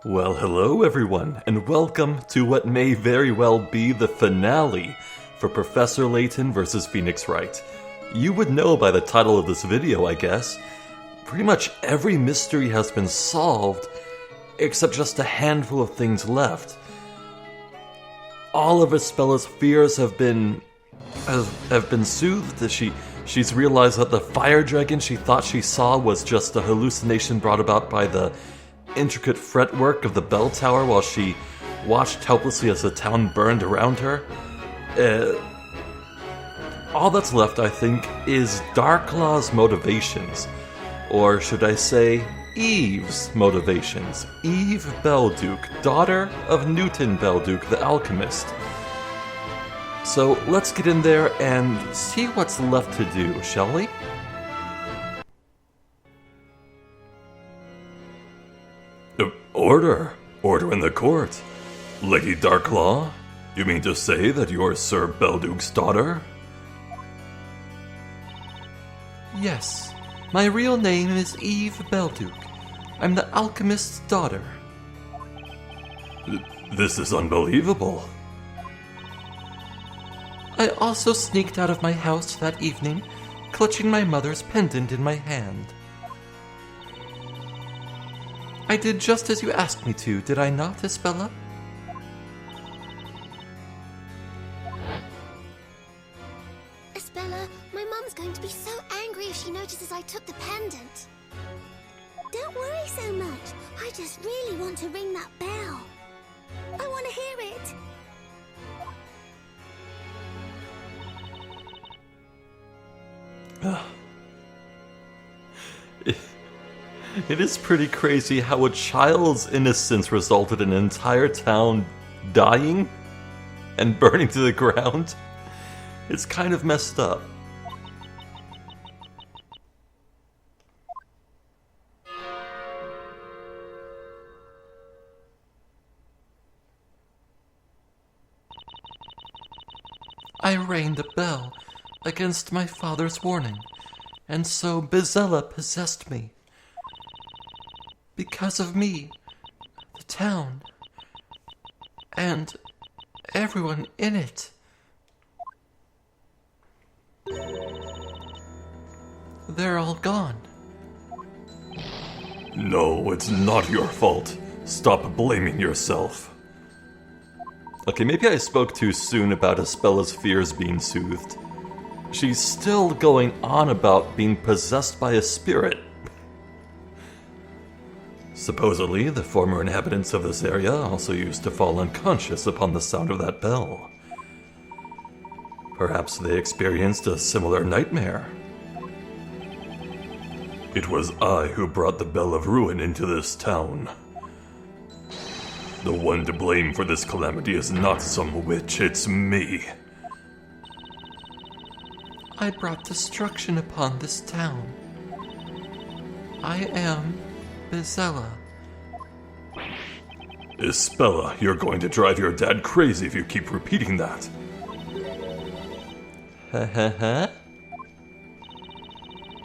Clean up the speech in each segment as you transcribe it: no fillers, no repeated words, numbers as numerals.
Well, hello everyone, and welcome to what may very well be the finale for Professor Layton versus Phoenix Wright. You would know by the title of this video, I guess. Pretty much every mystery has been solved, except just a handful of things left. All of Ispella's fears have been soothed. She's realized that the fire dragon she thought she saw was just a hallucination brought about by the intricate fretwork of the bell tower while she watched helplessly as the town burned around her. All that's left, I think, is Darklaw's motivations. Or should I say, Eve's motivations. Eve Belduke, daughter of Newton Belduke, the alchemist. So let's get in there and see what's left to do, shall we? Order in the court. Lady Darklaw, you mean to say that you're Sir Belduke's daughter? Yes, my real name is Eve Belduke. I'm the alchemist's daughter. This is unbelievable. I also sneaked out of my house that evening, clutching my mother's pendant in my hand. I did just as you asked me to, did I not, Isabella? Isabella, my mum's going to be so angry if she notices I took the pendant. Don't worry so much. I just really want to ring that bell. I want to hear it. It is pretty crazy how a child's innocence resulted in an entire town dying and burning to the ground. It's kind of messed up. I rang the bell against my father's warning, and so Bizella possessed me. Because of me, the town, and everyone in it. They're all gone. No, it's not your fault. Stop blaming yourself. Okay, maybe I spoke too soon about Ispella's fears being soothed. She's still going on about being possessed by a spirit. Supposedly, the former inhabitants of this area also used to fall unconscious upon the sound of that bell. Perhaps they experienced a similar nightmare. It was I who brought the Bell of Ruin into this town. The one to blame for this calamity is not some witch, it's me. I brought destruction upon this town. I am Bizella. Ispella, you're going to drive your dad crazy if you keep repeating that.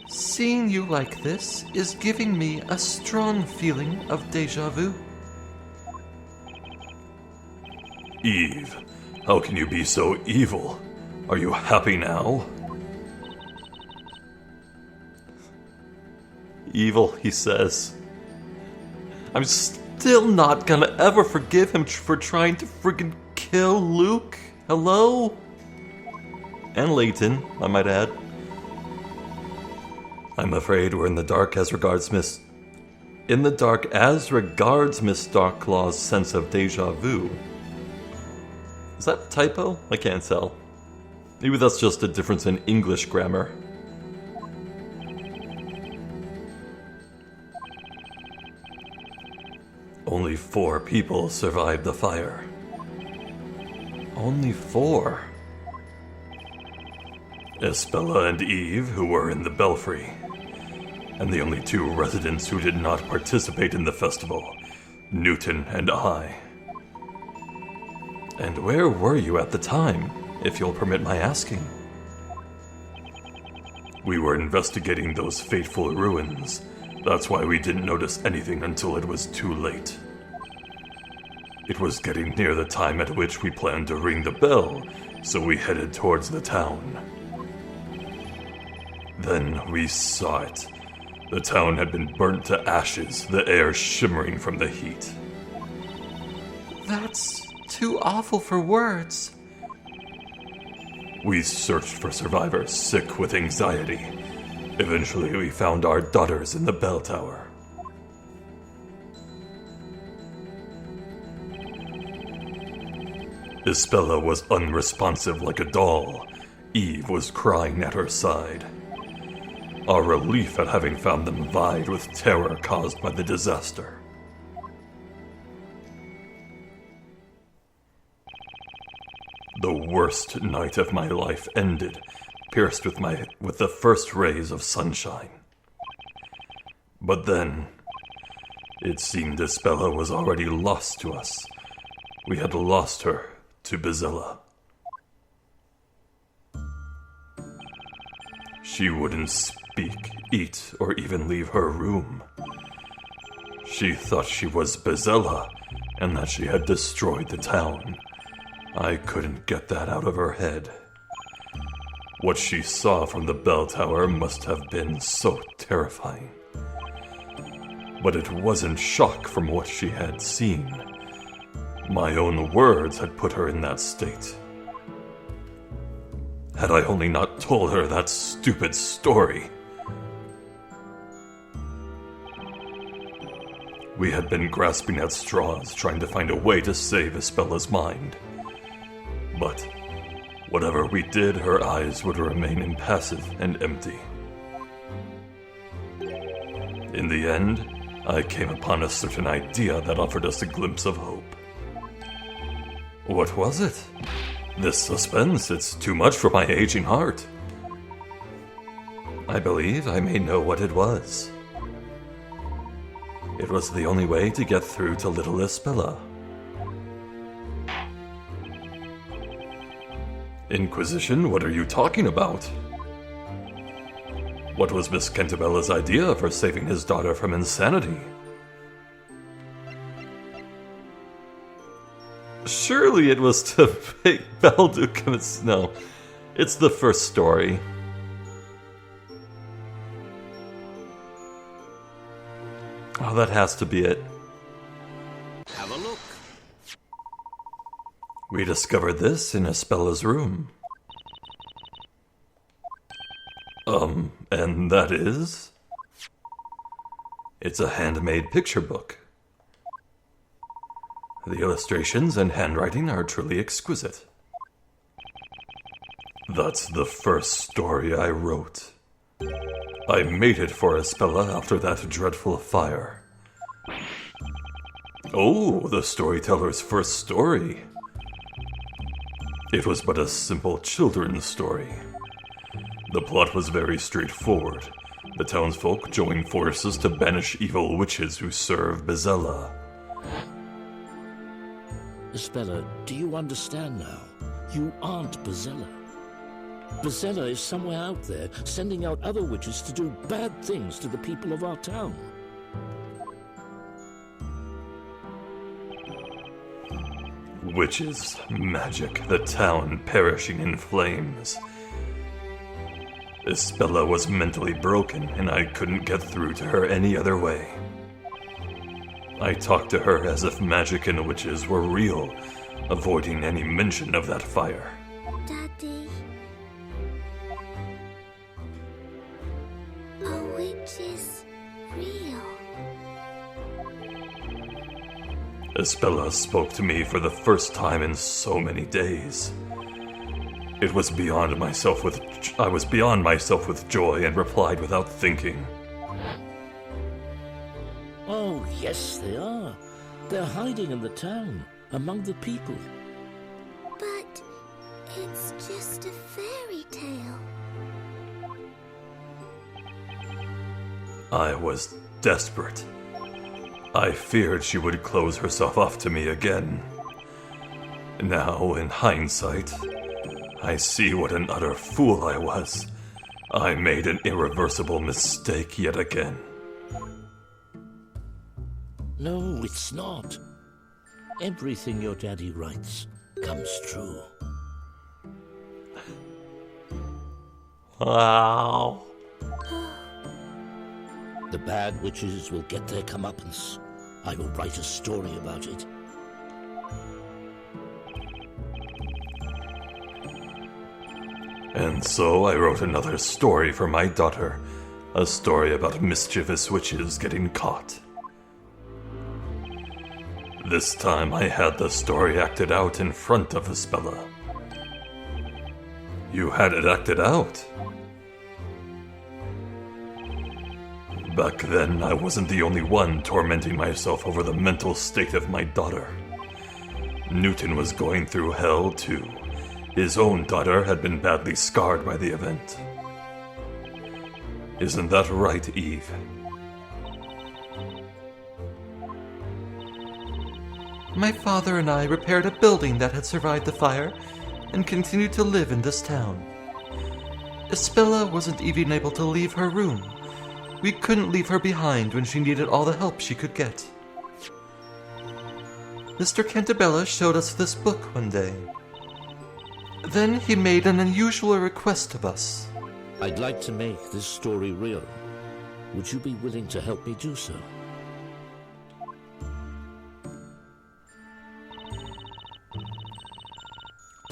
Seeing you like this is giving me a strong feeling of déjà vu. Eve, how can you be so evil? Are you happy now? Evil, he says. I'm still not gonna ever forgive him for trying to friggin' kill Luke. Hello? And Layton, I might add. I'm afraid we're in the dark as regards Miss Darklaw's sense of deja vu. Is that a typo? I can't tell. Maybe that's just a difference in English grammar. Only 4 people survived the fire. Only 4? Isabella and Eve, who were in the belfry, and the only 2 residents who did not participate in the festival, Newton and I. And where were you at the time, if you'll permit my asking? We were investigating those fateful ruins. That's why we didn't notice anything until it was too late. It was getting near the time at which we planned to ring the bell, so we headed towards the town. Then we saw it. The town had been burnt to ashes, the air shimmering from the heat. That's too awful for words. We searched for survivors sick with anxiety. Eventually, we found our daughters in the bell tower. Isabella was unresponsive like a doll. Eve was crying at her side. Our relief at having found them vied with terror caused by the disaster. The worst night of my life ended, pierced with the first rays of sunshine. But then, it seemed Isabella was already lost to us. We had lost her to Bezella. She wouldn't speak, eat, or even leave her room. She thought she was Bezella, and that she had destroyed the town. I couldn't get that out of her head. What she saw from the bell tower must have been so terrifying. But it wasn't shock from what she had seen. My own words had put her in that state. Had I only not told her that stupid story. We had been grasping at straws, trying to find a way to save Isabella's mind. But whatever we did, her eyes would remain impassive and empty. In the end, I came upon a certain idea that offered us a glimpse of hope. What was it? This suspense, it's too much for my aging heart. I believe I may know what it was. It was the only way to get through to little Isabella. Inquisition? What are you talking about? What was Miss Cantabella's idea for saving his daughter from insanity? Surely it was to make Belduc. No, it's the first story. Oh, that has to be it. Have a look. We discovered this in Isabella's room. And that is? It's a handmade picture book. The illustrations and handwriting are truly exquisite. That's the first story I wrote. I made it for Isabella after that dreadful fire. Oh, the storyteller's first story. It was but a simple children's story. The plot was very straightforward. The townsfolk joined forces to banish evil witches who serve Bezella. Isabella, do you understand now? You aren't Bezella. Bezella is somewhere out there, sending out other witches to do bad things to the people of our town. Witches, magic, the town perishing in flames. Isabella was mentally broken, and I couldn't get through to her any other way. I talked to her as if magic and witches were real, avoiding any mention of that fire. Daddy. A witch is real. Isabella spoke to me for the first time in so many days. I was beyond myself with joy and replied without thinking. Oh, yes, they are. They're hiding in the town, among the people. But it's just a fairy tale. I was desperate. I feared she would close herself off to me again. Now, in hindsight, I see what an utter fool I was. I made an irreversible mistake yet again. No, it's not. everything your daddy writes comes true. Wow. The bad witches will get their comeuppance. I will write a story about it. And so I wrote another story for my daughter. A story about mischievous witches getting caught. This time I had the story acted out in front of Espella. You had it acted out? Back then, I wasn't the only one tormenting myself over the mental state of my daughter. Newton was going through hell too. His own daughter had been badly scarred by the event. Isn't that right, Eve? My father and I repaired a building that had survived the fire and continued to live in this town. Espella wasn't even able to leave her room. We couldn't leave her behind when she needed all the help she could get. Mr. Cantabella showed us this book one day. Then he made an unusual request of us. I'd like to make this story real. Would you be willing to help me do so?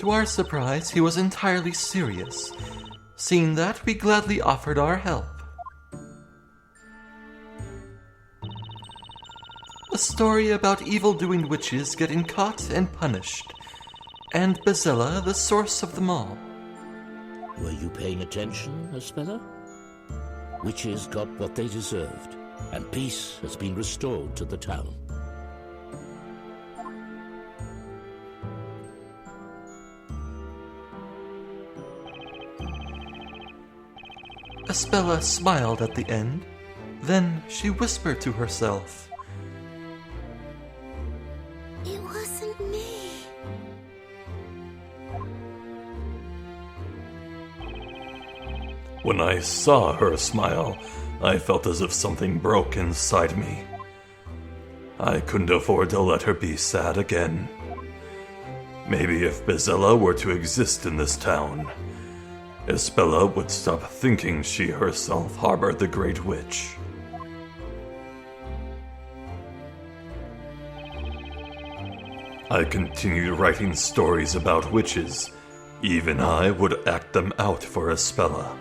To our surprise, he was entirely serious. Seeing that, we gladly offered our help. A story about evil-doing witches getting caught and punished, and Bezella the source of them all. Were you paying attention, Espella? Witches got what they deserved, and peace has been restored to the town. Espella smiled at the end. Then she whispered to herself, It wasn't me. When I saw her smile, I felt as if something broke inside me. I couldn't afford to let her be sad again. Maybe if Bezella were to exist in this town, Espella would stop thinking she herself harbored the Great Witch. I continued writing stories about witches. Even I would act them out for Espella.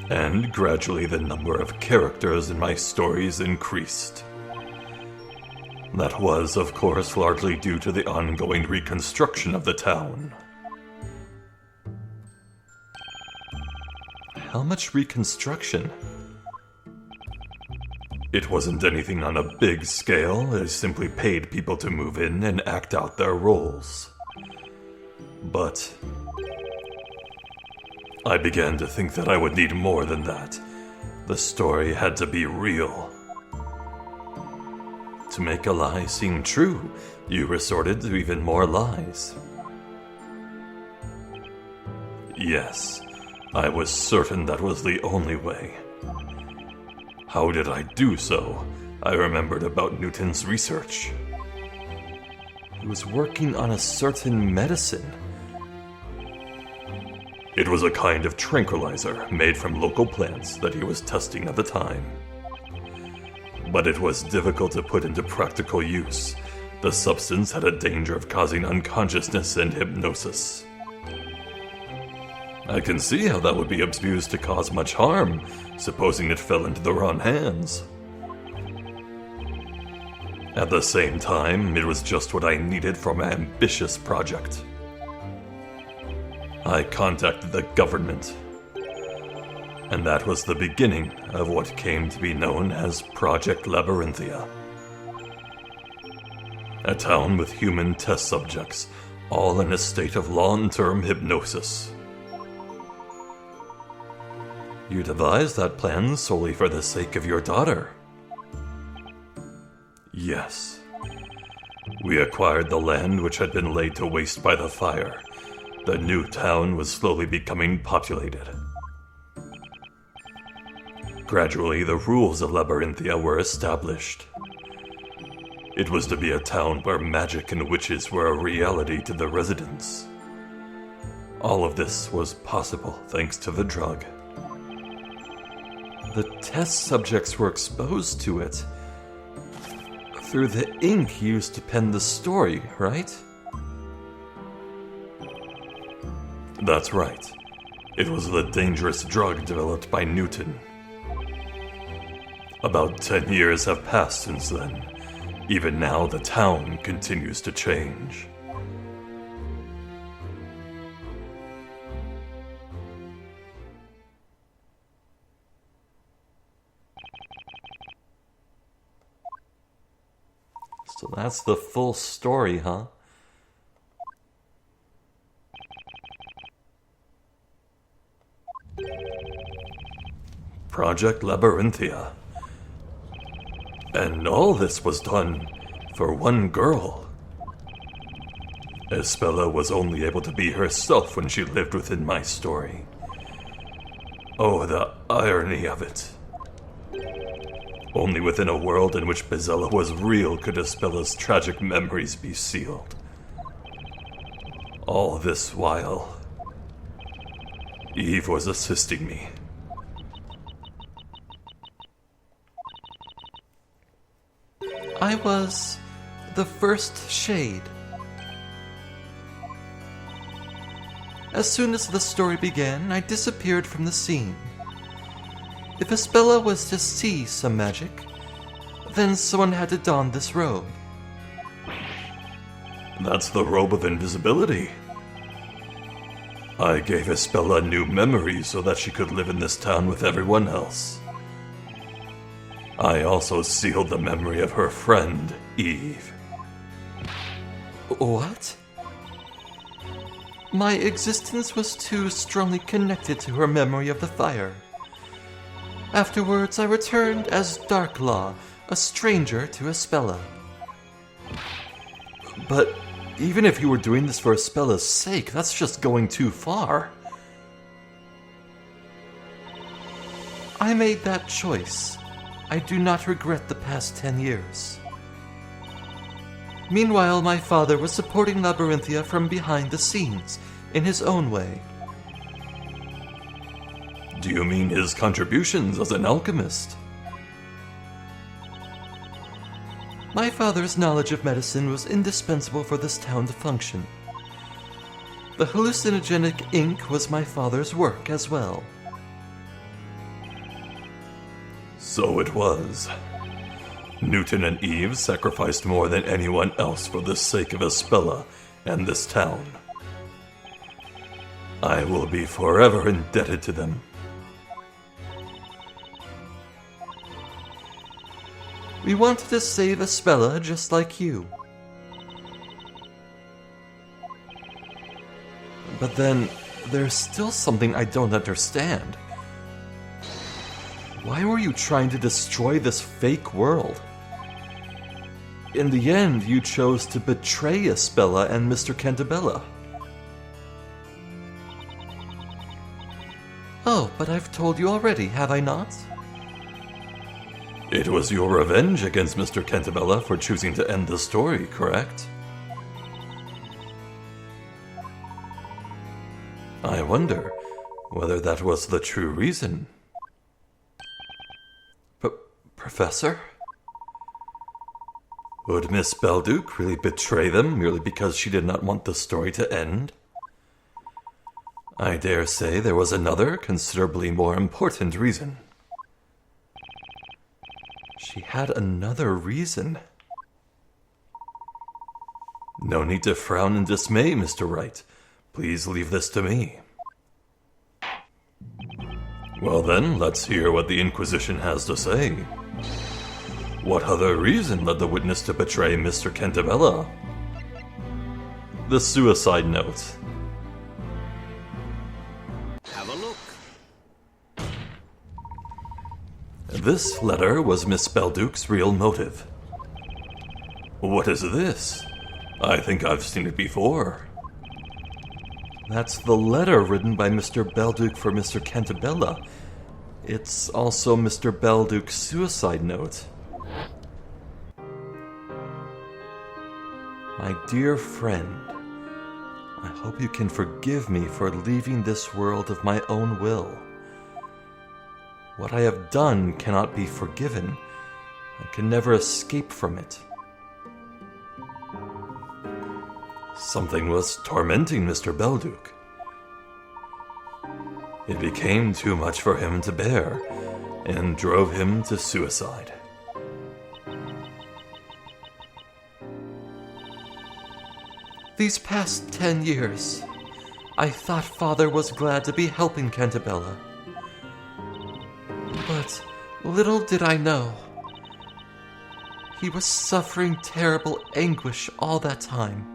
And gradually the number of characters in my stories increased. That was, of course, largely due to the ongoing reconstruction of the town. How much reconstruction? It wasn't anything on a big scale. It simply paid people to move in and act out their roles. But I began to think that I would need more than that. The story had to be real. To make a lie seem true, you resorted to even more lies. Yes, I was certain that was the only way. How did I do so? I remembered about Newton's research. He was working on a certain medicine. It was a kind of tranquilizer made from local plants that he was testing at the time. But it was difficult to put into practical use. The substance had a danger of causing unconsciousness and hypnosis. I can see how that would be abused to cause much harm, supposing it fell into the wrong hands. At the same time, it was just what I needed for my ambitious project. I contacted the government, and that was the beginning of what came to be known as Project Labyrinthia. A town with human test subjects, all in a state of long-term hypnosis. You devised that plan solely for the sake of your daughter. Yes. We acquired the land which had been laid to waste by the fire. The new town was slowly becoming populated. Gradually, the rules of Labyrinthia were established. It was to be a town where magic and witches were a reality to the residents. All of this was possible thanks to the drug. The test subjects were exposed to it through the ink used to pen the story, right? That's right. It was the dangerous drug developed by Newton. About 10 years have passed since then. Even now, the town continues to change. So that's the full story, huh? Project Labyrinthia. And all this was done for one girl. Espella was only able to be herself when she lived within my story. Oh, the irony of it. Only within a world in which Bezella was real could Espella's tragic memories be sealed. All this while, Eve was assisting me. I was the first shade. As soon as the story began, I disappeared from the scene. If Espella was to see some magic, then someone had to don this robe. That's the robe of invisibility. I gave Espella new memories so that she could live in this town with everyone else. I also sealed the memory of her friend, Eve. What? My existence was too strongly connected to her memory of the fire. Afterwards, I returned as Darklaw, a stranger to Espella. But even if you were doing this for Espella's sake, that's just going too far. I made that choice. I do not regret the past 10 years. Meanwhile, my father was supporting Labyrinthia from behind the scenes, in his own way. Do you mean his contributions as an alchemist? My father's knowledge of medicine was indispensable for this town to function. The hallucinogenic ink was my father's work as well. So it was. Newton and Eve sacrificed more than anyone else for the sake of Espella and this town. I will be forever indebted to them. We wanted to save Espella just like you. But then, there's still something I don't understand. Why were you trying to destroy this fake world? In the end, you chose to betray Espella and Mr. Cantabella. Oh, but I've told you already, have I not? It was your revenge against Mr. Cantabella for choosing to end the story, correct? I wonder whether that was the true reason. Professor? Would Miss Belduke really betray them merely because she did not want the story to end? I dare say there was another, considerably more important reason. She had another reason. No need to frown in dismay, Mr. Wright. Please leave this to me. Well then, let's hear what the Inquisition has to say. What other reason led the witness to betray Mr. Cantabella? The suicide note. Have a look. This letter was Miss Belduke's real motive. What is this? I think I've seen it before. That's the letter written by Mr. Belduke for Mr. Cantabella. It's also Mr. Belduke's suicide note. My dear friend, I hope you can forgive me for leaving this world of my own will. What I have done cannot be forgiven. I can never escape from it. Something was tormenting Mr. Belduke. It became too much for him to bear, and drove him to suicide. These past 10 years, I thought Father was glad to be helping Cantabella. But little did I know, he was suffering terrible anguish all that time.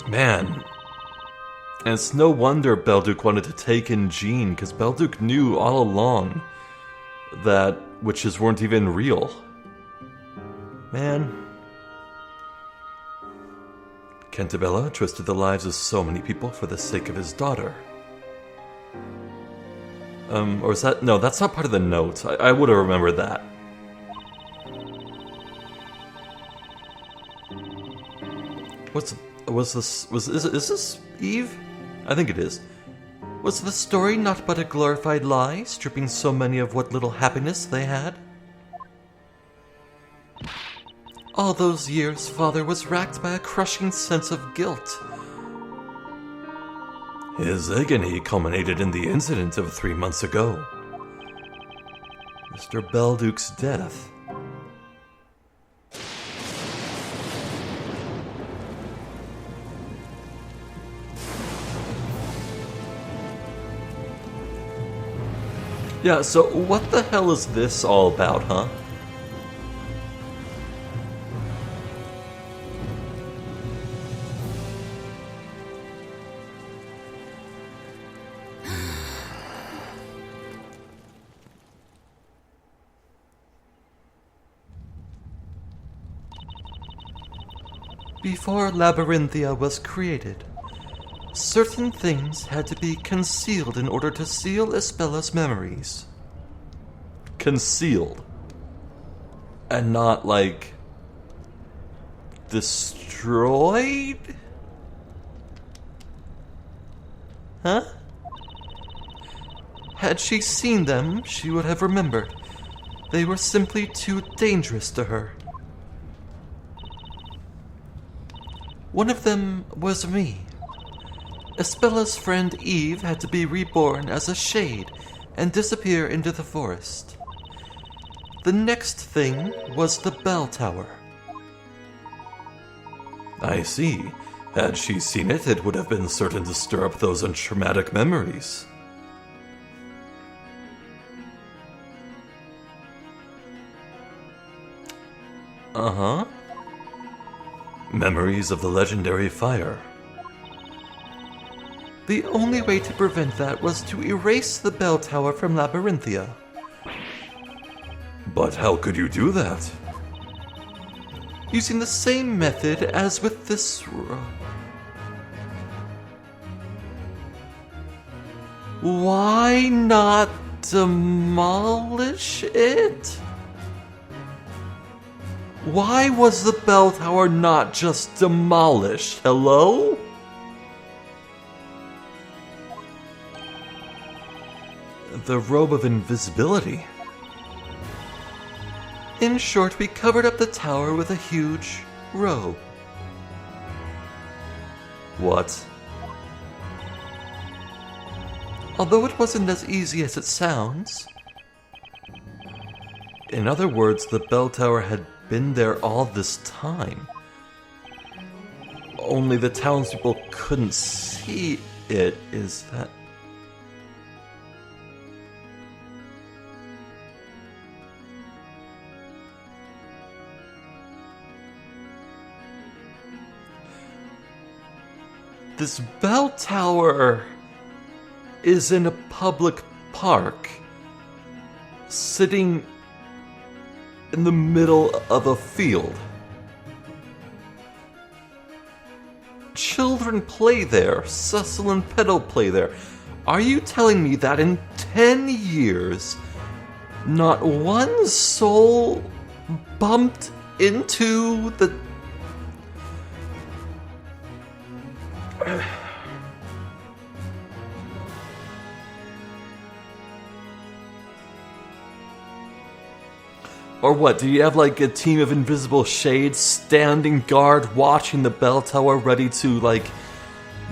Man, and it's no wonder Belduke wanted to take in Jean, because Belduke knew all along that witches weren't even real. Man. Cantabella twisted the lives of so many people for the sake of his daughter. Or is that... No, that's not part of the note. I would have remembered that. Is this Eve? I think it is. Was the story not but a glorified lie, stripping so many of what little happiness they had? All those years, Father was racked by a crushing sense of guilt. His agony culminated in the incident of 3 months ago. Mr. Belduke's death. Yeah, so what the hell is this all about, huh? Before Labyrinthia was created, certain things had to be concealed in order to seal Ispella's memories. Concealed. And not, like, destroyed? Huh? Had she seen them, she would have remembered. They were simply too dangerous to her. One of them was me. Ispella's friend Eve had to be reborn as a shade and disappear into the forest. The next thing was the bell tower. I see. Had she seen it, it would have been certain to stir up those untraumatic memories. Uh-huh. Memories of the legendary fire. The only way to prevent that was to erase the bell tower from Labyrinthia. But how could you do that? Using the same method as with this Why not demolish it? Why was the bell tower not just demolished? Hello? The robe of invisibility. In short, we covered up the tower with a huge robe. What? Although it wasn't as easy as it sounds. In other words, the bell tower had been there all this time. Only the townspeople couldn't see it, is that... This bell tower is in a public park, sitting in the middle of a field. children play there. Cecil and Petal play there. Are you telling me that in 10 years, not one soul bumped into the... Or what, do you have like a team of invisible shades standing guard watching the bell tower ready to like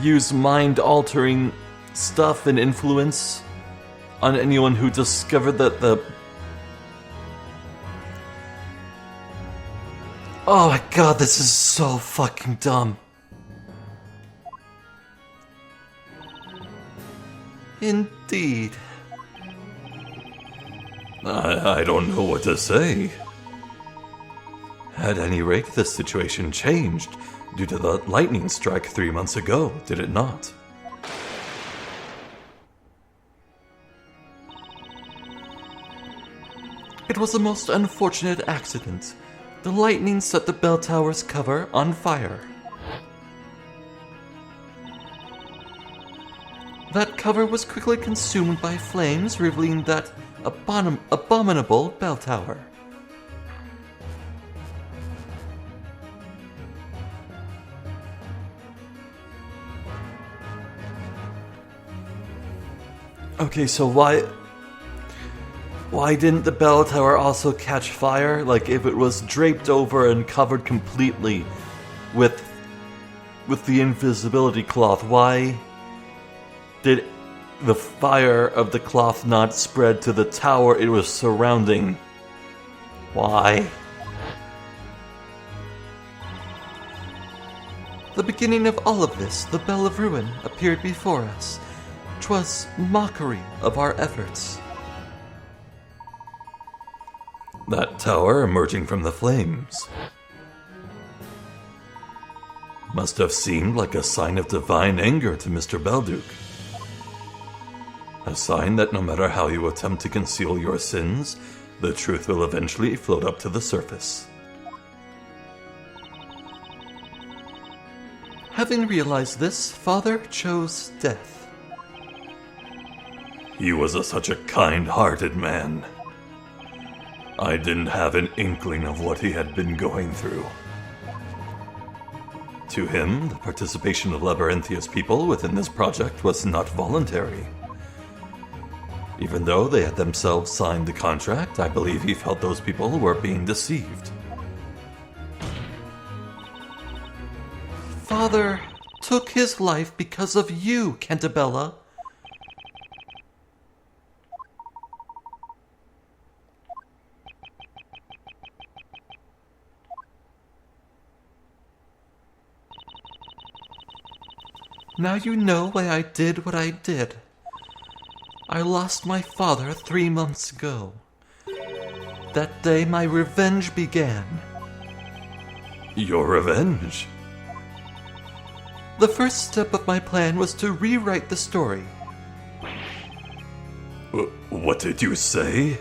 use mind-altering stuff and influence on anyone who discovered that the... Oh my god, this is so fucking dumb. Indeed. I don't know what to say. At any rate, this situation changed due to the lightning strike 3 months ago, did it not? It was a most unfortunate accident. The lightning set the bell tower's cover on fire. That cover was quickly consumed by flames, revealing that abominable bell tower. Okay, so why didn't the bell tower also catch fire? Like, if it was draped over and covered completely with the invisibility cloth, why did the fire of the cloth not spread to the tower it was surrounding? Why? The beginning of all of this, the Bell of Ruin, appeared before us. 'Twas mockery of our efforts. That tower emerging from the flames must have seemed like a sign of divine anger to Mr. Belduke. A sign that no matter how you attempt to conceal your sins, the truth will eventually float up to the surface. Having realized this, Father chose death. He was such a kind-hearted man. I didn't have an inkling of what he had been going through. To him, the participation of Labyrinthia's people within this project was not voluntary. Even though they had themselves signed the contract, I believe he felt those people were being deceived. Father took his life because of you, Cantabella. Now you know why I did what I did. I lost my father 3 months ago. That day my revenge began. Your revenge? The first step of my plan was to rewrite the story. What did you say?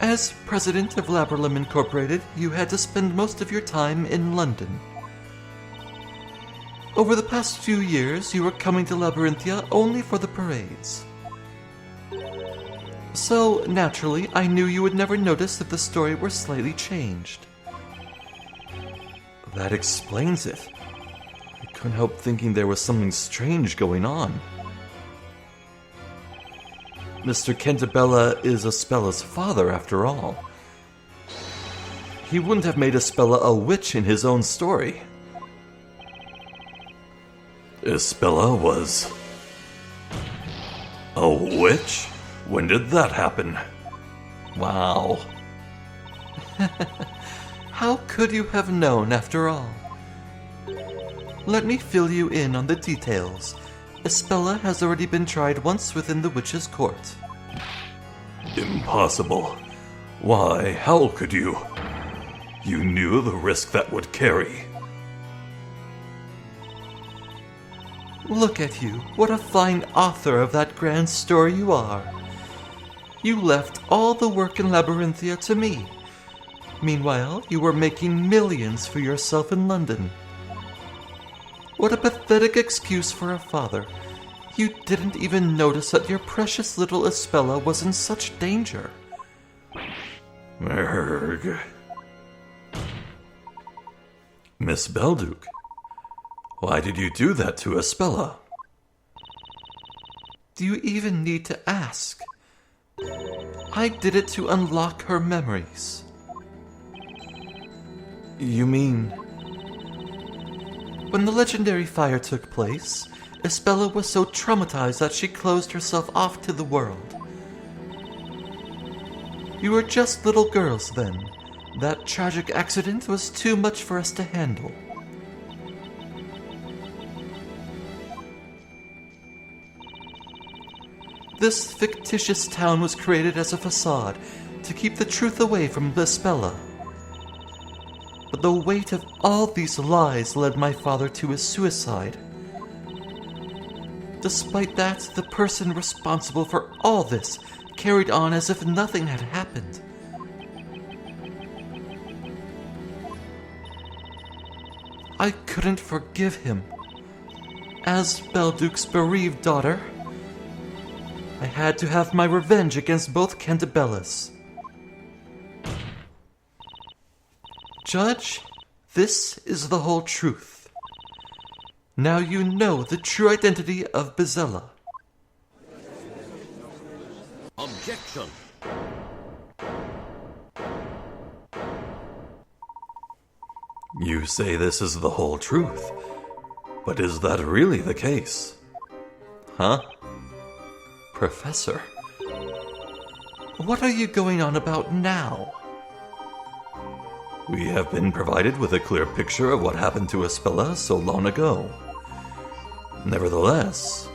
As president of Labyrinth Incorporated, you had to spend most of your time in London. Over the past few years, you were coming to Labyrinthia only for the parades. So, naturally, I knew you would never notice if the story were slightly changed. That explains it. I couldn't help thinking there was something strange going on. Mr. Cantabella is Espella's father, after all. He wouldn't have made Espella a witch in his own story. Espella was a witch? When did that happen? Wow. How could you have known, after all? Let me fill you in on the details. Espella has already been tried once within the witch's court. Impossible. Why, how could you? You knew the risk that would carry. Look at you. What a fine author of that grand story you are. You left all the work in Labyrinthia to me. Meanwhile, you were making millions for yourself in London. What a pathetic excuse for a father. You didn't even notice that your precious little Espella was in such danger. Merg. Miss Belduke, why did you do that to Espella? Do you even need to ask? I did it to unlock her memories. You mean... When the legendary fire took place, Espella was so traumatized that she closed herself off to the world. You were just little girls then. That tragic accident was too much for us to handle. This fictitious town was created as a facade to keep the truth away from Espella. But the weight of all these lies led my father to his suicide. Despite that, the person responsible for all this carried on as if nothing had happened. I couldn't forgive him. As Belduke's bereaved daughter, I had to have my revenge against both Cantabellas. Judge, this is the whole truth. Now you know the true identity of Bezella. Objection! You say this is the whole truth, but is that really the case? Huh? Professor, what are you going on about now? We have been provided with a clear picture of what happened to Espella so long ago. Nevertheless,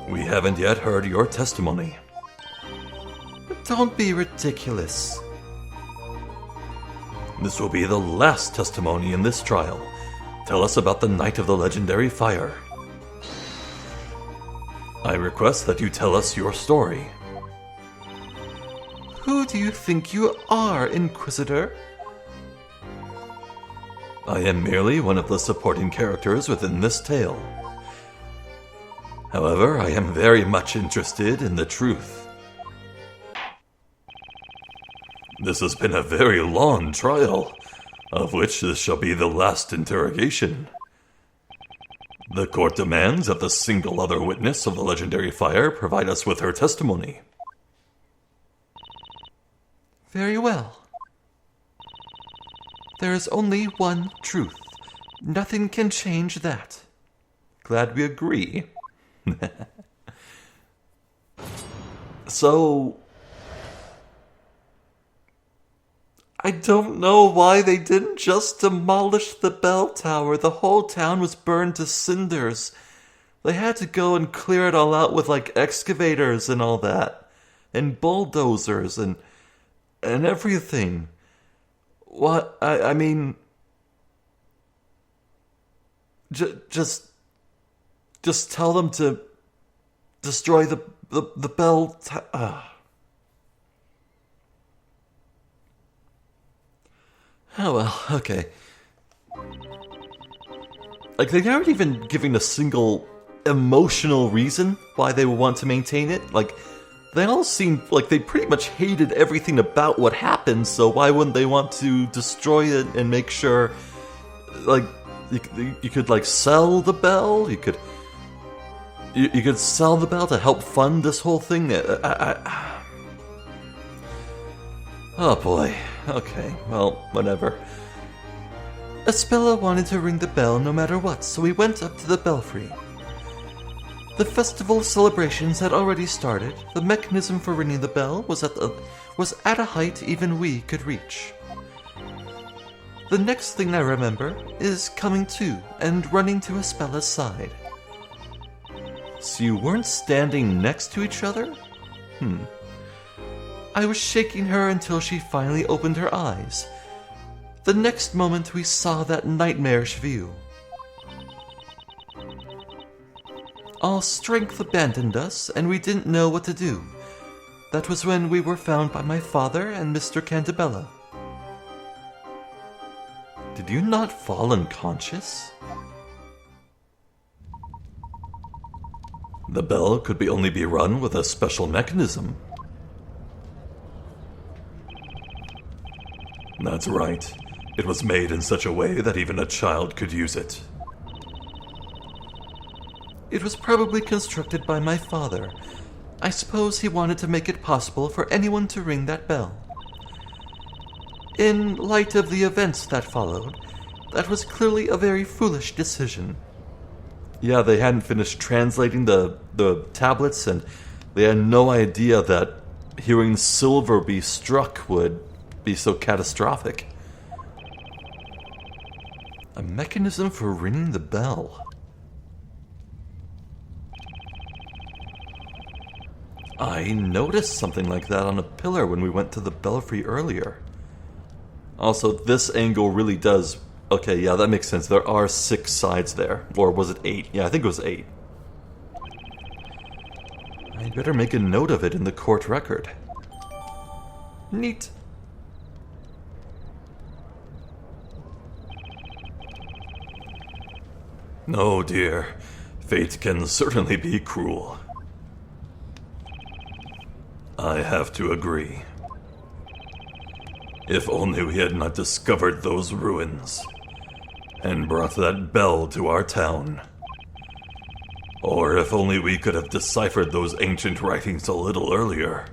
we haven't yet heard your testimony. Don't be ridiculous. This will be the last testimony in this trial. Tell us about the night of the legendary fire. I request that you tell us your story. Who do you think you are, Inquisitor? I am merely one of the supporting characters within this tale. However, I am very much interested in the truth. This has been a very long trial, of which this shall be the last interrogation. The court demands that the single other witness of the legendary fire provide us with her testimony. Very well. There is only one truth. Nothing can change that. Glad we agree. So... I don't know why they didn't just demolish the bell tower. The whole town was burned to cinders. They had to go and clear it all out with, excavators and all that. And bulldozers and everything. What? I mean... Just tell them to destroy the bell tower. Oh well, okay. They aren't even giving a single emotional reason why they would want to maintain it. They all seem like they pretty much hated everything about what happened, so why wouldn't they want to destroy it and make sure, you could, sell the bell? You could sell the bell to help fund this whole thing? Oh boy. Okay, well, whatever. Espella wanted to ring the bell no matter what, so we went up to the belfry. The festival celebrations had already started. The mechanism for ringing the bell was at a height even we could reach. The next thing I remember is coming to and running to Espella's side. So you weren't standing next to each other? I was shaking her until she finally opened her eyes. The next moment we saw that nightmarish view. All strength abandoned us, and we didn't know what to do. That was when we were found by my father and Mr. Cantabella. Did you not fall unconscious? The bell could only be run with a special mechanism. That's right. It was made in such a way that even a child could use it. It was probably constructed by my father. I suppose he wanted to make it possible for anyone to ring that bell. In light of the events that followed, that was clearly a very foolish decision. Yeah, they hadn't finished translating the tablets, and they had no idea that hearing silver be struck would be so catastrophic. A mechanism for ringing the bell. I noticed something like that on a pillar when we went to the belfry earlier. Also, this angle really does... Okay, yeah, that makes sense. There are 6 sides there. Or was it 8? Yeah, I think it was 8. I'd better make a note of it in the court record. Neat. Oh dear, fate can certainly be cruel. I have to agree. If only we had not discovered those ruins and brought that bell to our town. Or if only we could have deciphered those ancient writings a little earlier.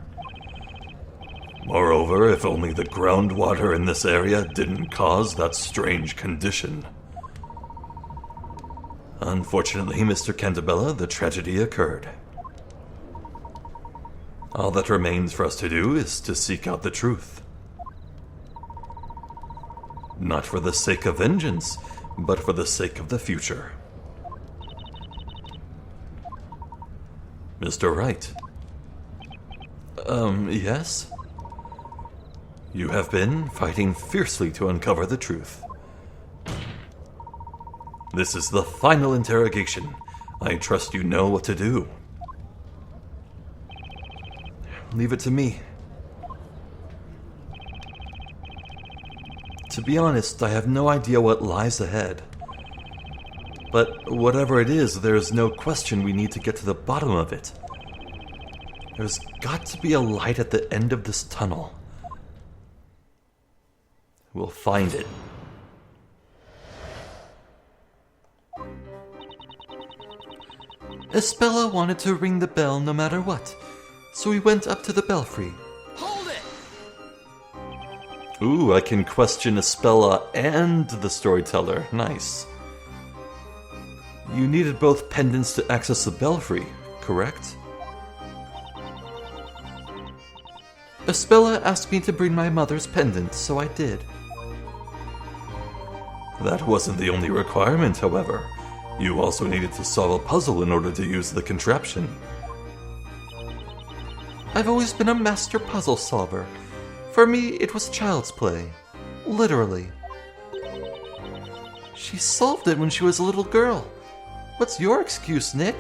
Moreover, if only the groundwater in this area didn't cause that strange condition. Unfortunately, Mr. Cantabella, the tragedy occurred. All that remains for us to do is to seek out the truth. Not for the sake of vengeance, but for the sake of the future. Mr. Wright. Yes? You have been fighting fiercely to uncover the truth. This is the final interrogation. I trust you know what to do. Leave it to me. To be honest, I have no idea what lies ahead. But whatever it is, there's no question we need to get to the bottom of it. There's got to be a light at the end of this tunnel. We'll find it. Espella wanted to ring the bell no matter what, so we went up to the belfry. Hold it! Ooh, I can question Espella and the storyteller. Nice. You needed both pendants to access the belfry, correct? Espella asked me to bring my mother's pendant, so I did. That wasn't the only requirement, however. You also needed to solve a puzzle in order to use the contraption. I've always been a master puzzle solver. For me, it was child's play. Literally. She solved it when she was a little girl. What's your excuse, Nick?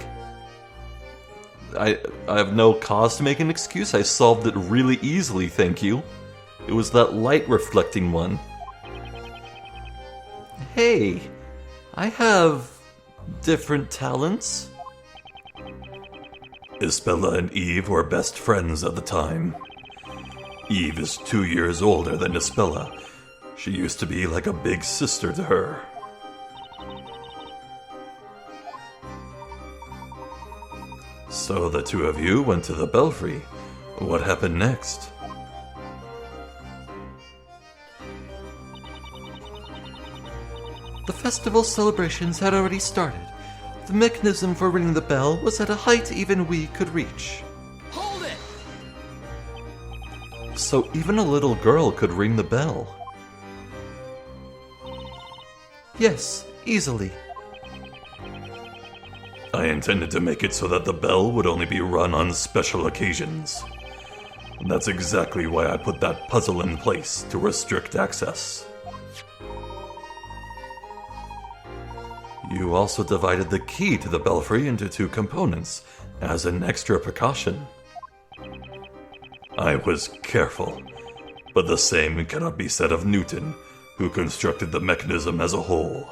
I have no cause to make an excuse. I solved it really easily, thank you. It was that light reflecting one. Hey, I have different talents. Espella and Eve were best friends at the time. Eve is 2 years older than Espella. She used to be like a big sister to her. So the two of you went to the belfry. What happened next? The festival celebrations had already started. The mechanism for ringing the bell was at a height even we could reach. Hold it! So even a little girl could ring the bell. Yes, easily. I intended to make it so that the bell would only be run on special occasions. That's exactly why I put that puzzle in place to restrict access. You also divided the key to the belfry into 2 components, as an extra precaution. I was careful, but the same cannot be said of Newton, who constructed the mechanism as a whole.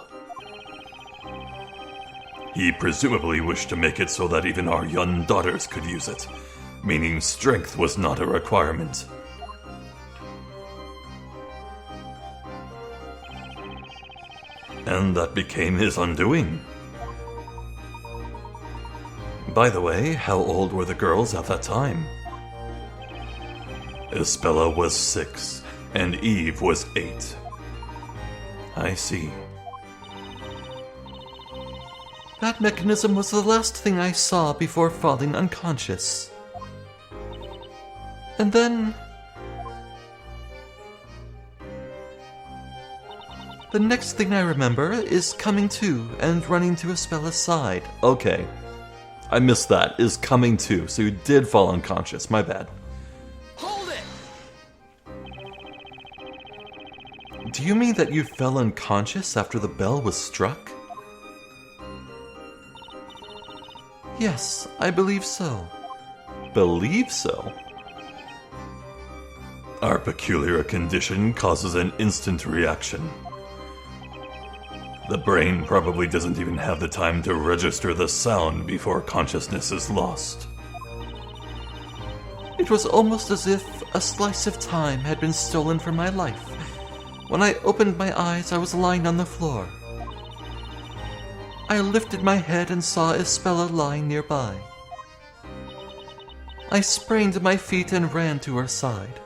He presumably wished to make it so that even our young daughters could use it, meaning strength was not a requirement. And that became his undoing. By the way, how old were the girls at that time? Isabella was 6, and Eve was 8. I see. That mechanism was the last thing I saw before falling unconscious. And then... the next thing I remember is coming to and running to Ispella's side. Okay. I missed that. Is coming to. So you did fall unconscious. My bad. Hold it! Do you mean that you fell unconscious after the bell was struck? Yes, I believe so. Believe so? Our peculiar condition causes an instant reaction. The brain probably doesn't even have the time to register the sound before consciousness is lost. It was almost as if a slice of time had been stolen from my life. When I opened my eyes, I was lying on the floor. I lifted my head and saw Isabella lying nearby. I sprang to my feet and ran to her side.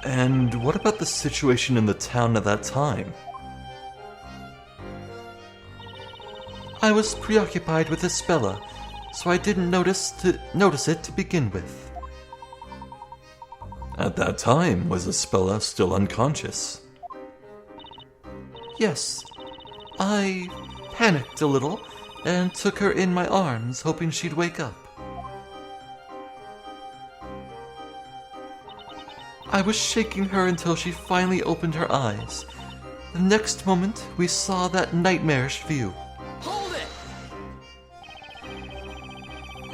And what about the situation in the town at that time? I was preoccupied with Isabella, so I didn't notice it to begin with. At that time, was Isabella still unconscious? Yes, I panicked a little and took her in my arms, hoping she'd wake up. I was shaking her until she finally opened her eyes. The next moment, we saw that nightmarish view. Hold it!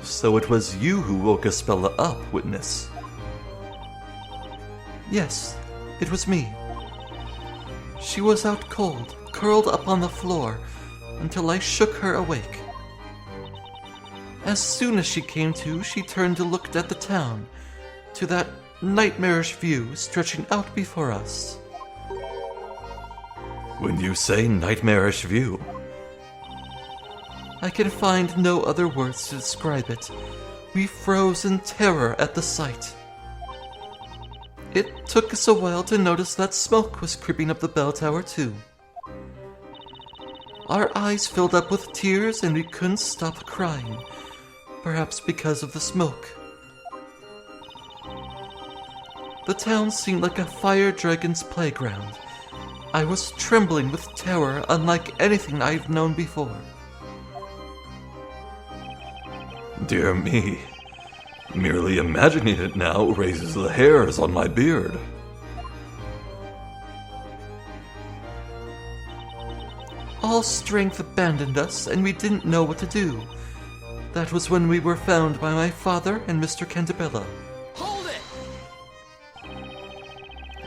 So it was you who woke Isabella up, witness? Yes, it was me. She was out cold, curled up on the floor, until I shook her awake. As soon as she came to, she turned to look at the town, to that nightmarish view stretching out before us. When you say nightmarish view, I can find no other words to describe it. We froze in terror at the sight. It took us a while to notice that smoke was creeping up the bell tower too. Our eyes filled up with tears and we couldn't stop crying, perhaps because of the smoke. The town seemed like a fire dragon's playground. I was trembling with terror unlike anything I've known before. dear me. Merely imagining it now raises the hairs on my beard. All strength abandoned us, and we didn't know what to do. That was when we were found by my father and Mr. Cantabella. Hold it!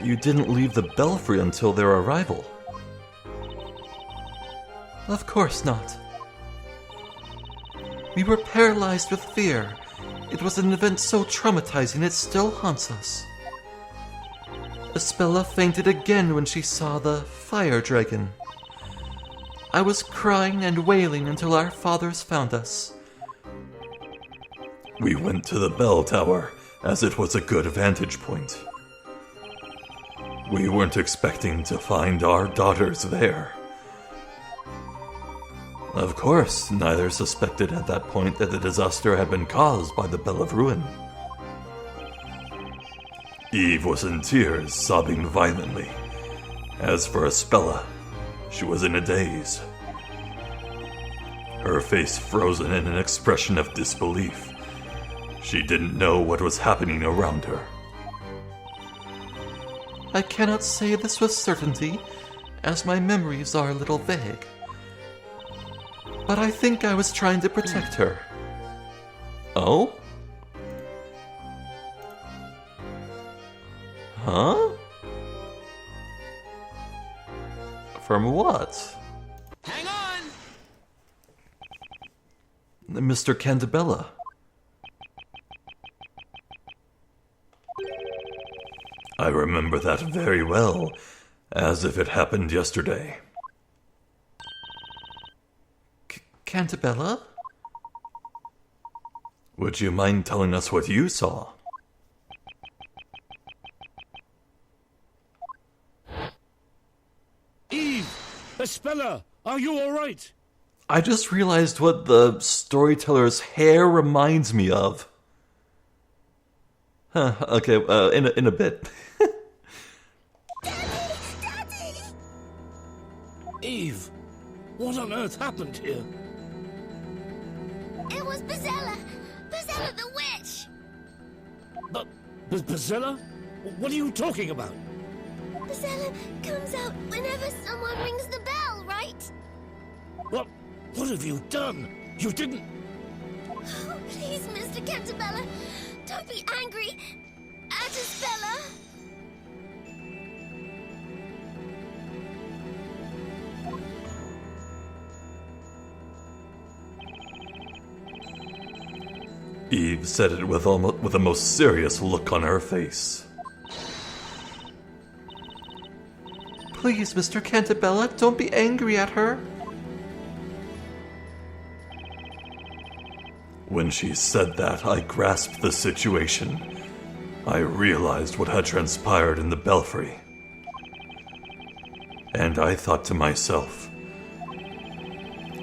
You didn't leave the belfry until their arrival. Of course not. We were paralyzed with fear. It was an event so traumatizing it still haunts us. Espella fainted again when she saw the fire dragon. I was crying and wailing until our fathers found us. We went to the bell tower, as it was a good vantage point. We weren't expecting to find our daughters there. Of course, neither suspected at that point that the disaster had been caused by the Bell of Ruin. Eve was in tears, sobbing violently. As for Espella, she was in a daze. Her face frozen in an expression of disbelief. She didn't know what was happening around her. I cannot say this with certainty, as my memories are a little vague. But I think I was trying to protect her. Oh? Huh? From what? Hang on! Mr. Cantabella. I remember that very well, as if it happened yesterday. Cantabella? Would you mind telling us what you saw? Eve! Espella! Are you alright? I just realized what the storyteller's hair reminds me of. Huh, okay, in a bit. Daddy! Eve! What on earth happened here? It was Bazella! Bazella the witch! But Bazella? What are you talking about? Bazella comes out whenever someone rings the bell, right? What have you done? You didn't... Oh, please, Mr. Cantabella, don't be angry at Isabella. Eve said it with a most serious look on her face. Please, Mr. Cantabella, don't be angry at her. When she said that, I grasped the situation. I realized what had transpired in the belfry. And I thought to myself,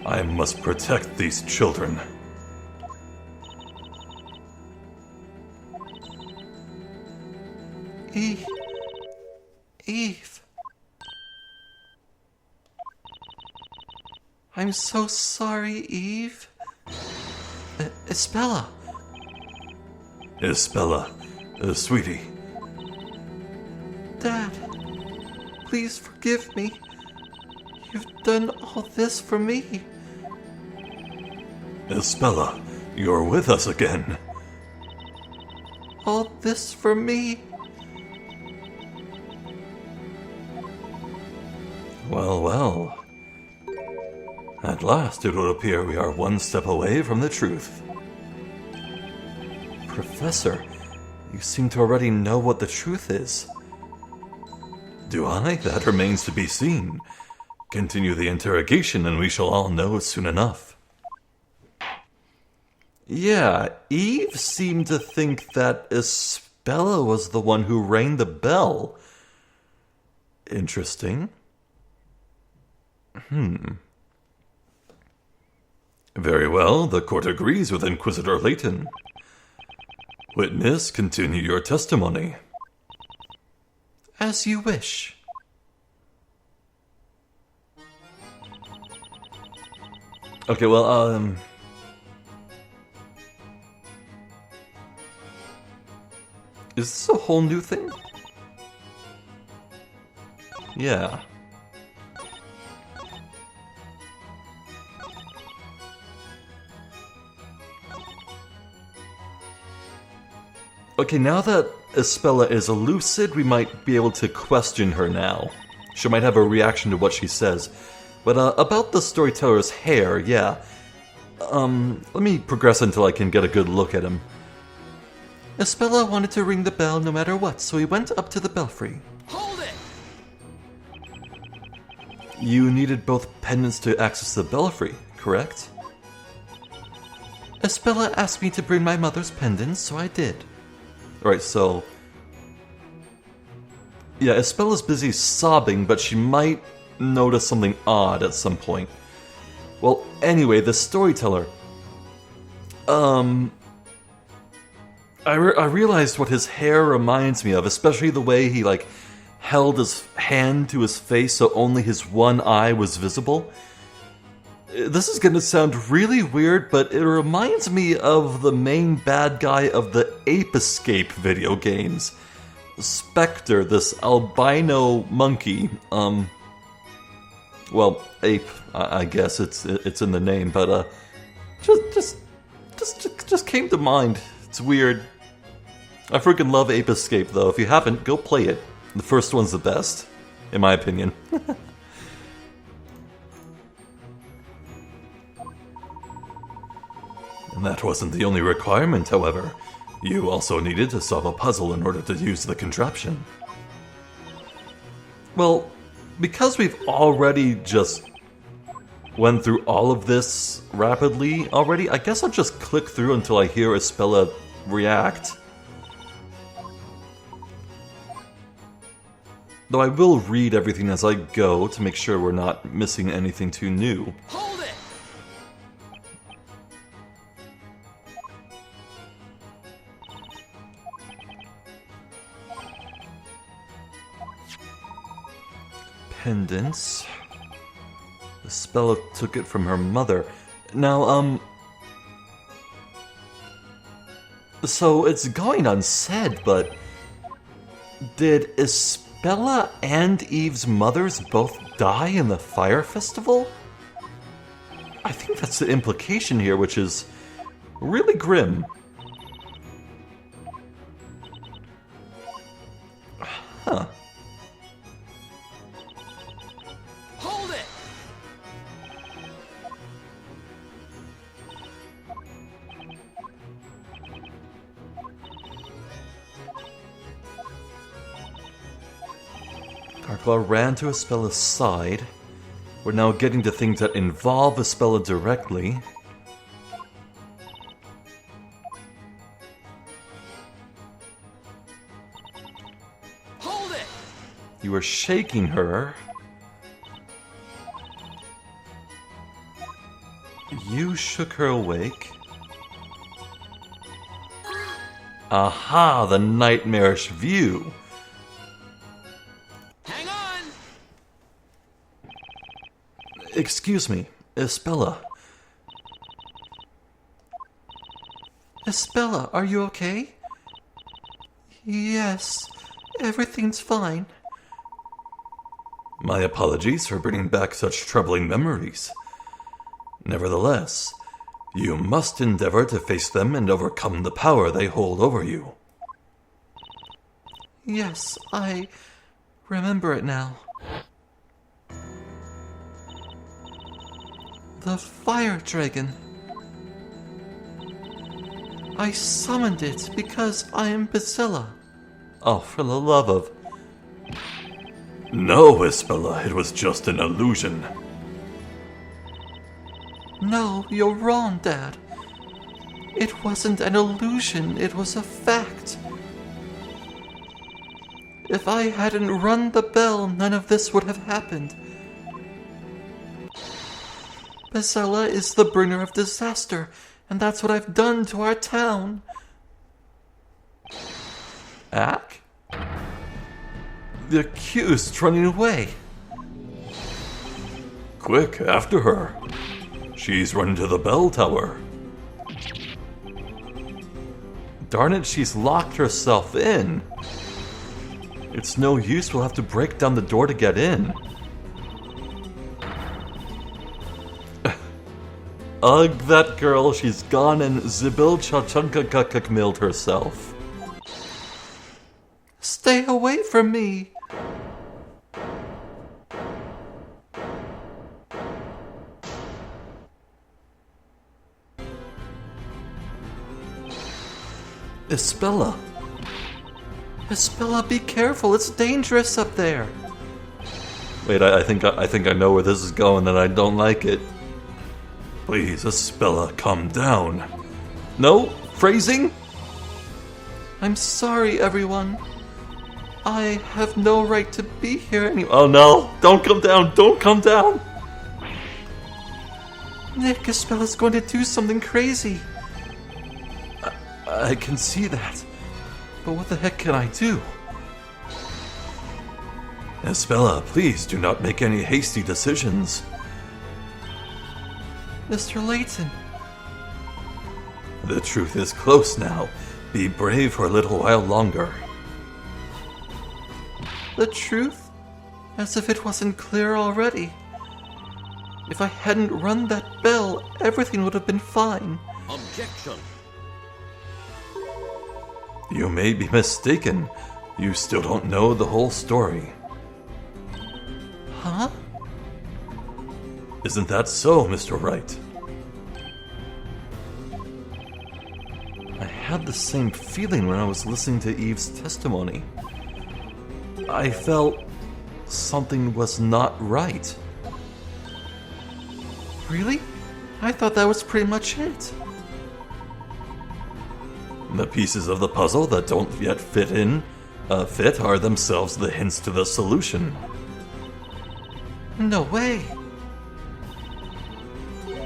I must protect these children. Eve. I'm so sorry, Eve. Espella. Espella, sweetie. Dad, please forgive me. You've done all this for me. Espella, you're with us again. All this for me. Well, well. At last it would appear we are one step away from the truth. Professor, you seem to already know what the truth is. Do I? That remains to be seen. Continue the interrogation and we shall all know soon enough. Yeah, Eve seemed to think that Espella was the one who rang the bell. Interesting. Very well, the court agrees with Inquisitor Layton. Witness, continue your testimony. As you wish. Okay, well, Is this a whole new thing? yeah. Okay, now that Espella is lucid, we might be able to question her now. She might have a reaction to what she says. But about the storyteller's hair, yeah. Let me progress until I can get a good look at him. Espella wanted to ring the bell no matter what, so he went up to the belfry. Hold it! You needed both pendants to access the belfry, correct? Espella asked me to bring my mother's pendants, so I did. Alright, so... yeah, Espella's busy sobbing, but she might notice something odd at some point. Well, anyway, the storyteller... I realized what his hair reminds me of, especially the way he, like, held his hand to his face so only his one eye was visible. This is gonna sound really weird, but it reminds me of the main bad guy of the Ape Escape video games. Spectre, this albino monkey. Well, ape, I guess it's in the name, but just came to mind. It's weird. I freaking love Ape Escape, though. If you haven't, go play it. The first one's the best, in my opinion. That wasn't the only requirement, however. You also needed to solve a puzzle in order to use the contraption. Well, because we've already just went through all of this rapidly already, I guess I'll just click through until I hear Espella react. Though I will read everything as I go to make sure we're not missing anything too new. Hold it! Pendants. Espella took it from her mother. Now, so it's going unsaid, but did Espella and Eve's mothers both die in the fire festival? I think that's the implication here, which is really grim. Huh. Hold it! Darklaw ran to Espella's side. We're now getting to things that involve Espella directly. Hold it! You were shaking her. You shook her awake. Aha, the nightmarish view. Hang on! Excuse me, Espella. Espella, are you okay? Yes, everything's fine. My apologies for bringing back such troubling memories. Nevertheless, you must endeavor to face them and overcome the power they hold over you. Yes, I remember it now. The fire dragon. I summoned it because I am Basilla. Oh, for the love of... No, Espella, it was just an illusion. No, you're wrong, Dad. It wasn't an illusion, it was a fact. If I hadn't rung the bell, none of this would have happened. Basella is the bringer of disaster, and that's what I've done to our town. Ack? The accused running away. Quick, after her. She's run to the bell tower. Darn it, she's locked herself in. It's no use, we'll have to break down the door to get in. Ugh, that girl, she's gone and Zibil-cha-chunka-kuk-milled herself. Stay away from me! Espella. Espella, be careful, it's dangerous up there. Wait, I think I know where this is going and I don't like it. Please, Espella, calm down. No? Phrasing? I'm sorry, everyone. I have no right to be here anymore. Oh no! Don't come down! Don't come down! Nick, Espella's going to do something crazy. I can see that. But what the heck can I do? Espella, please do not make any hasty decisions. Mr. Layton. The truth is close now. Be brave for a little while longer. The truth? As if it wasn't clear already. If I hadn't rung that bell, everything would have been fine. Objection! You may be mistaken. You still don't know the whole story. Huh? Isn't that so, Mr. Wright? had the same feeling when I was listening to Eve's testimony. I felt something was not right. Really? I thought that was pretty much it. The pieces of the puzzle that don't yet fit are themselves the hints to the solution. No way.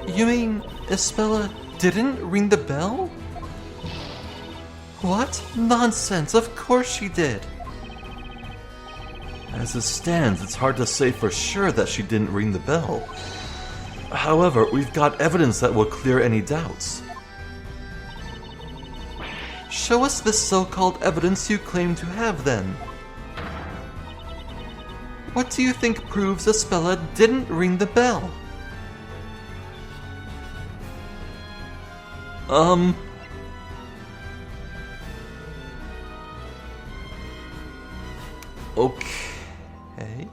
You mean Isabella didn't ring the bell? What? Nonsense, of course she did. As it stands, it's hard to say for sure that she didn't ring the bell. However, we've got evidence that will clear any doubts. Show us this so-called evidence you claim to have, then. What do you think proves Isabella didn't ring the bell? Okay.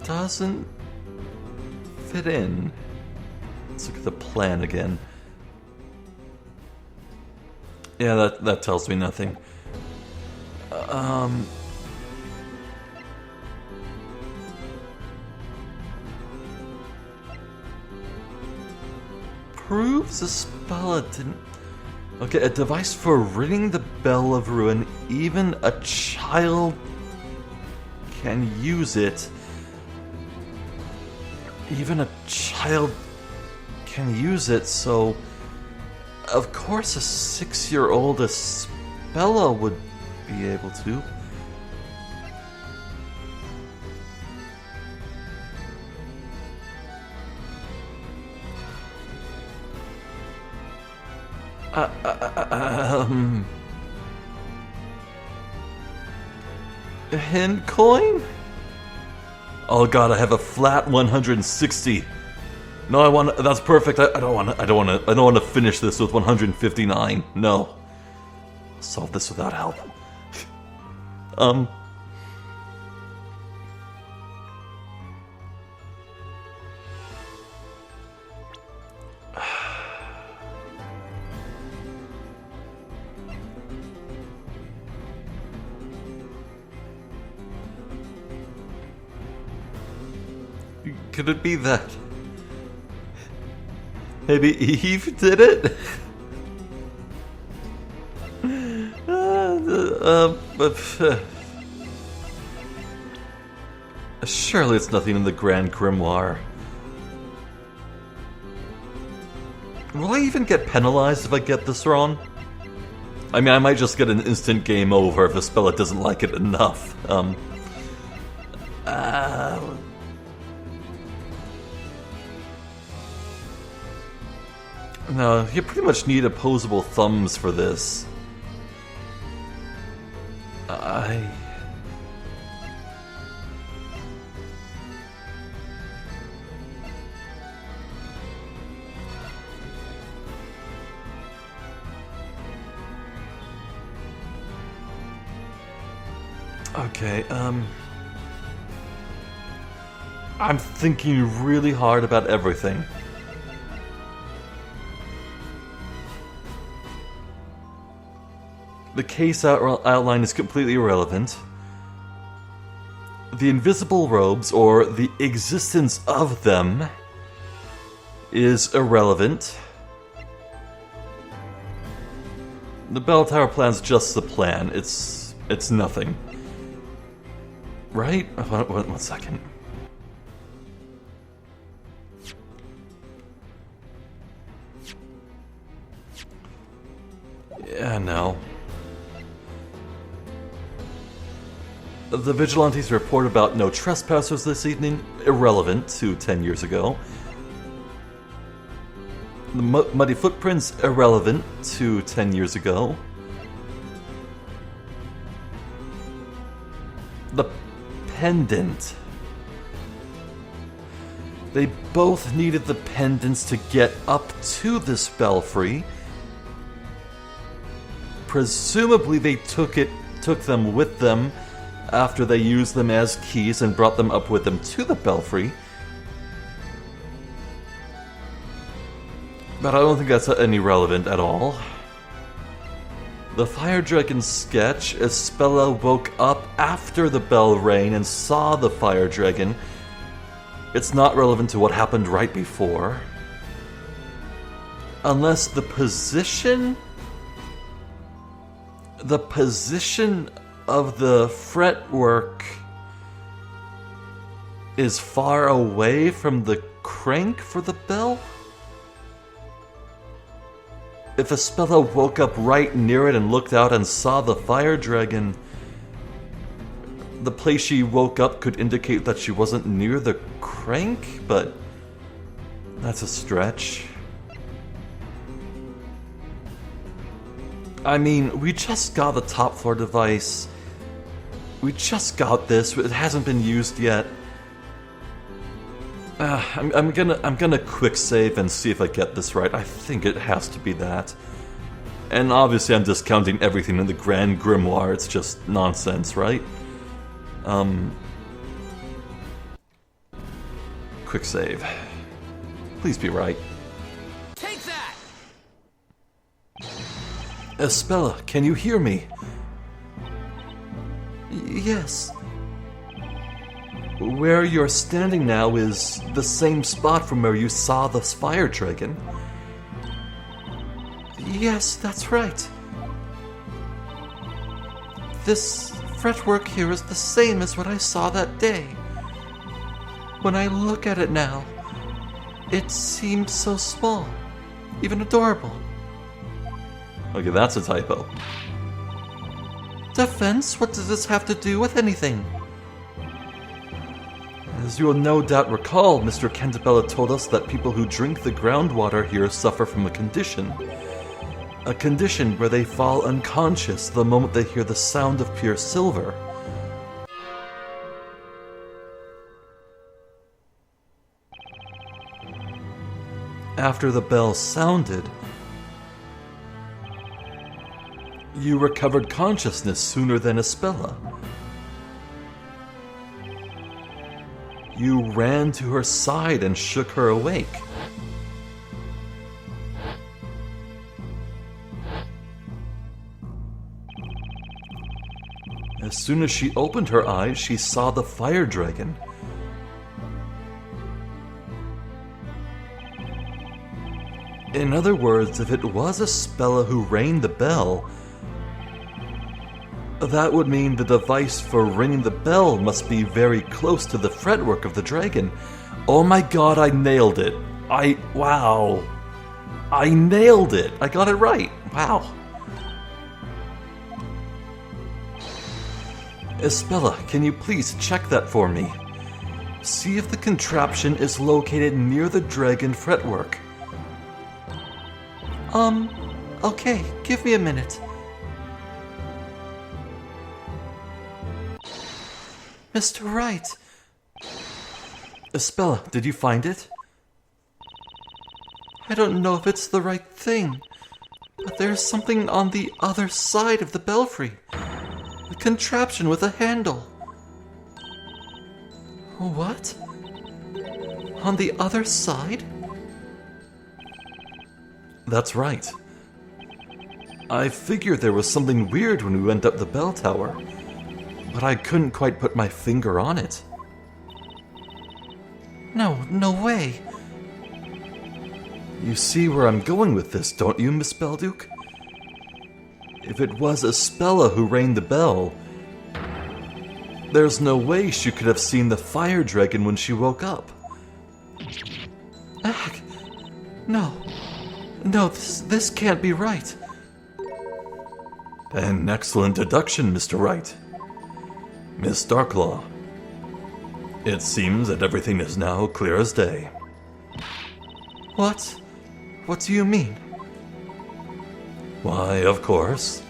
Doesn't Fit in. Let's look at the plan again. Yeah, that tells me nothing. Proves Isabella didn't... Okay, a device for ringing the bell of ruin. Even a child can use it. Even a child can use it, so... Of course a 6-year-old Isabella would be able to. Hen coin? Oh god, I have a flat 160. No, I want. That's perfect. I don't want to finish this with 159. No. I'll solve this without help. Could it be that maybe Eve did it? Surely it's nothing in the Grand Grimoire. Will I even get penalized if I get this wrong? I mean, I might just get an instant game over if Isabella doesn't like it enough. No, you pretty much need opposable thumbs for this. Okay, I'm thinking really hard about everything. The case outline is completely irrelevant. The invisible robes, or the existence of them, is irrelevant. The bell tower plan's just the plan. It's nothing. Right? One second. Yeah, no. The Vigilante's report about no trespassers this evening, irrelevant to 10 years ago. The muddy footprints, irrelevant to 10 years ago. The pendant. They both needed the pendants to get up to this belfry. Presumably they took them with them after they used them as keys and brought them up with them to the belfry. But I don't think that's any relevant at all. The fire dragon sketch, Espella woke up after the bell rang and saw the fire dragon. It's not relevant to what happened right before. Unless the position of the fretwork is far away from the crank for the bell? If Espella woke up right near it and looked out and saw the fire dragon, the place she woke up could indicate that she wasn't near the crank, but that's a stretch. I mean, we just got the top floor device. We just got this. It hasn't been used yet. I'm gonna quick save and see if I get this right. I think it has to be that. And obviously I'm discounting everything in the Grand Grimoire. It's just nonsense, right? Quick save. Please be right. Take that! Espella, can you hear me? Yes. Where you're standing now is the same spot from where you saw the fire dragon. Yes, that's right. This fretwork here is the same as what I saw that day. When I look at it now, it seems so small, even adorable. Okay, that's a typo. Defense? What does this have to do with anything? As you will no doubt recall, Mr. Cantabella told us that people who drink the groundwater here suffer from a condition where they fall unconscious the moment they hear the sound of pure silver. After the bell sounded, you recovered consciousness sooner than Espella. You ran to her side and shook her awake. As soon as she opened her eyes, she saw the fire dragon. In other words, if it was Espella who rang the bell, that would mean the device for ringing the bell must be very close to the fretwork of the dragon. Oh my god, I nailed it. Wow. I nailed it. I got it right. Wow. Espella, can you please check that for me? See if the contraption is located near the dragon fretwork. Okay, give me a minute. Mr. Wright. Espella, did you find it? I don't know if it's the right thing, but there's something on the other side of the belfry. A contraption with a handle. What? On the other side? That's right. I figured there was something weird when we went up the bell tower, but I couldn't quite put my finger on it. No way. You see where I'm going with this, don't you, Miss Belduke? If it was Espella who rang the bell, there's no way she could have seen the fire dragon when she woke up. No, this can't be right. An excellent deduction, Mr. Wright. Miss Darklaw, it seems that everything is now clear as day. What? What do you mean? Why, of course.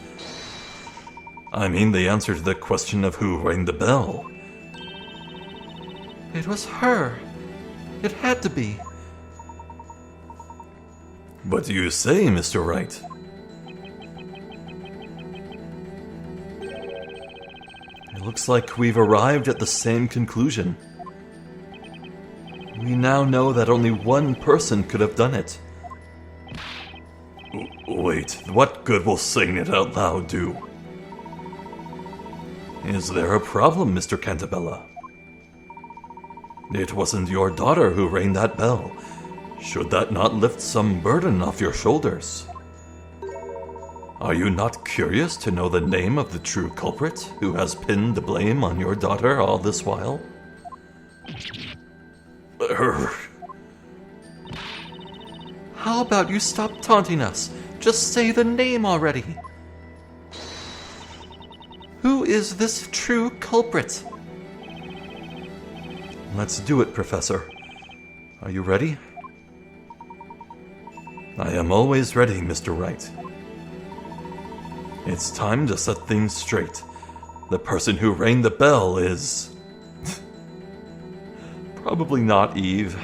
I mean the answer to the question of who rang the bell. It was her. It had to be. What do you say, Mr. Wright? It looks like we've arrived at the same conclusion. We now know that only one person could have done it. Wait, what good will saying it out loud do? Is there a problem, Mr. Cantabella? It wasn't your daughter who rang that bell. Should that not lift some burden off your shoulders? Are you not curious to know the name of the true culprit who has pinned the blame on your daughter all this while? How about you stop taunting us? Just say the name already. Who is this true culprit? Let's do it, Professor. Are you ready? I am always ready, Mr. Wright. It's time to set things straight. The person who rang the bell is... probably not Eve.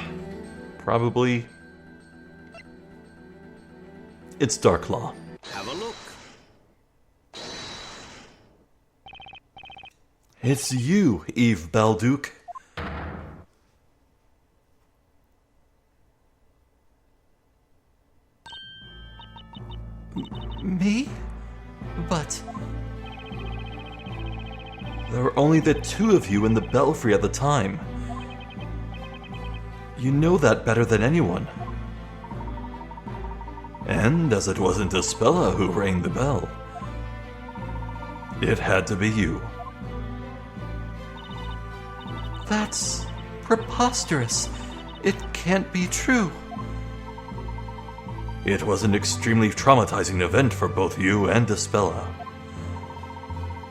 Probably... it's Darklaw. Have a look. It's you, Eve Belduke. Me? But... there were only the two of you in the belfry at the time. You know that better than anyone. And as it wasn't Espella who rang the bell, it had to be you. That's preposterous. It can't be true. It was an extremely traumatizing event for both you and Espella.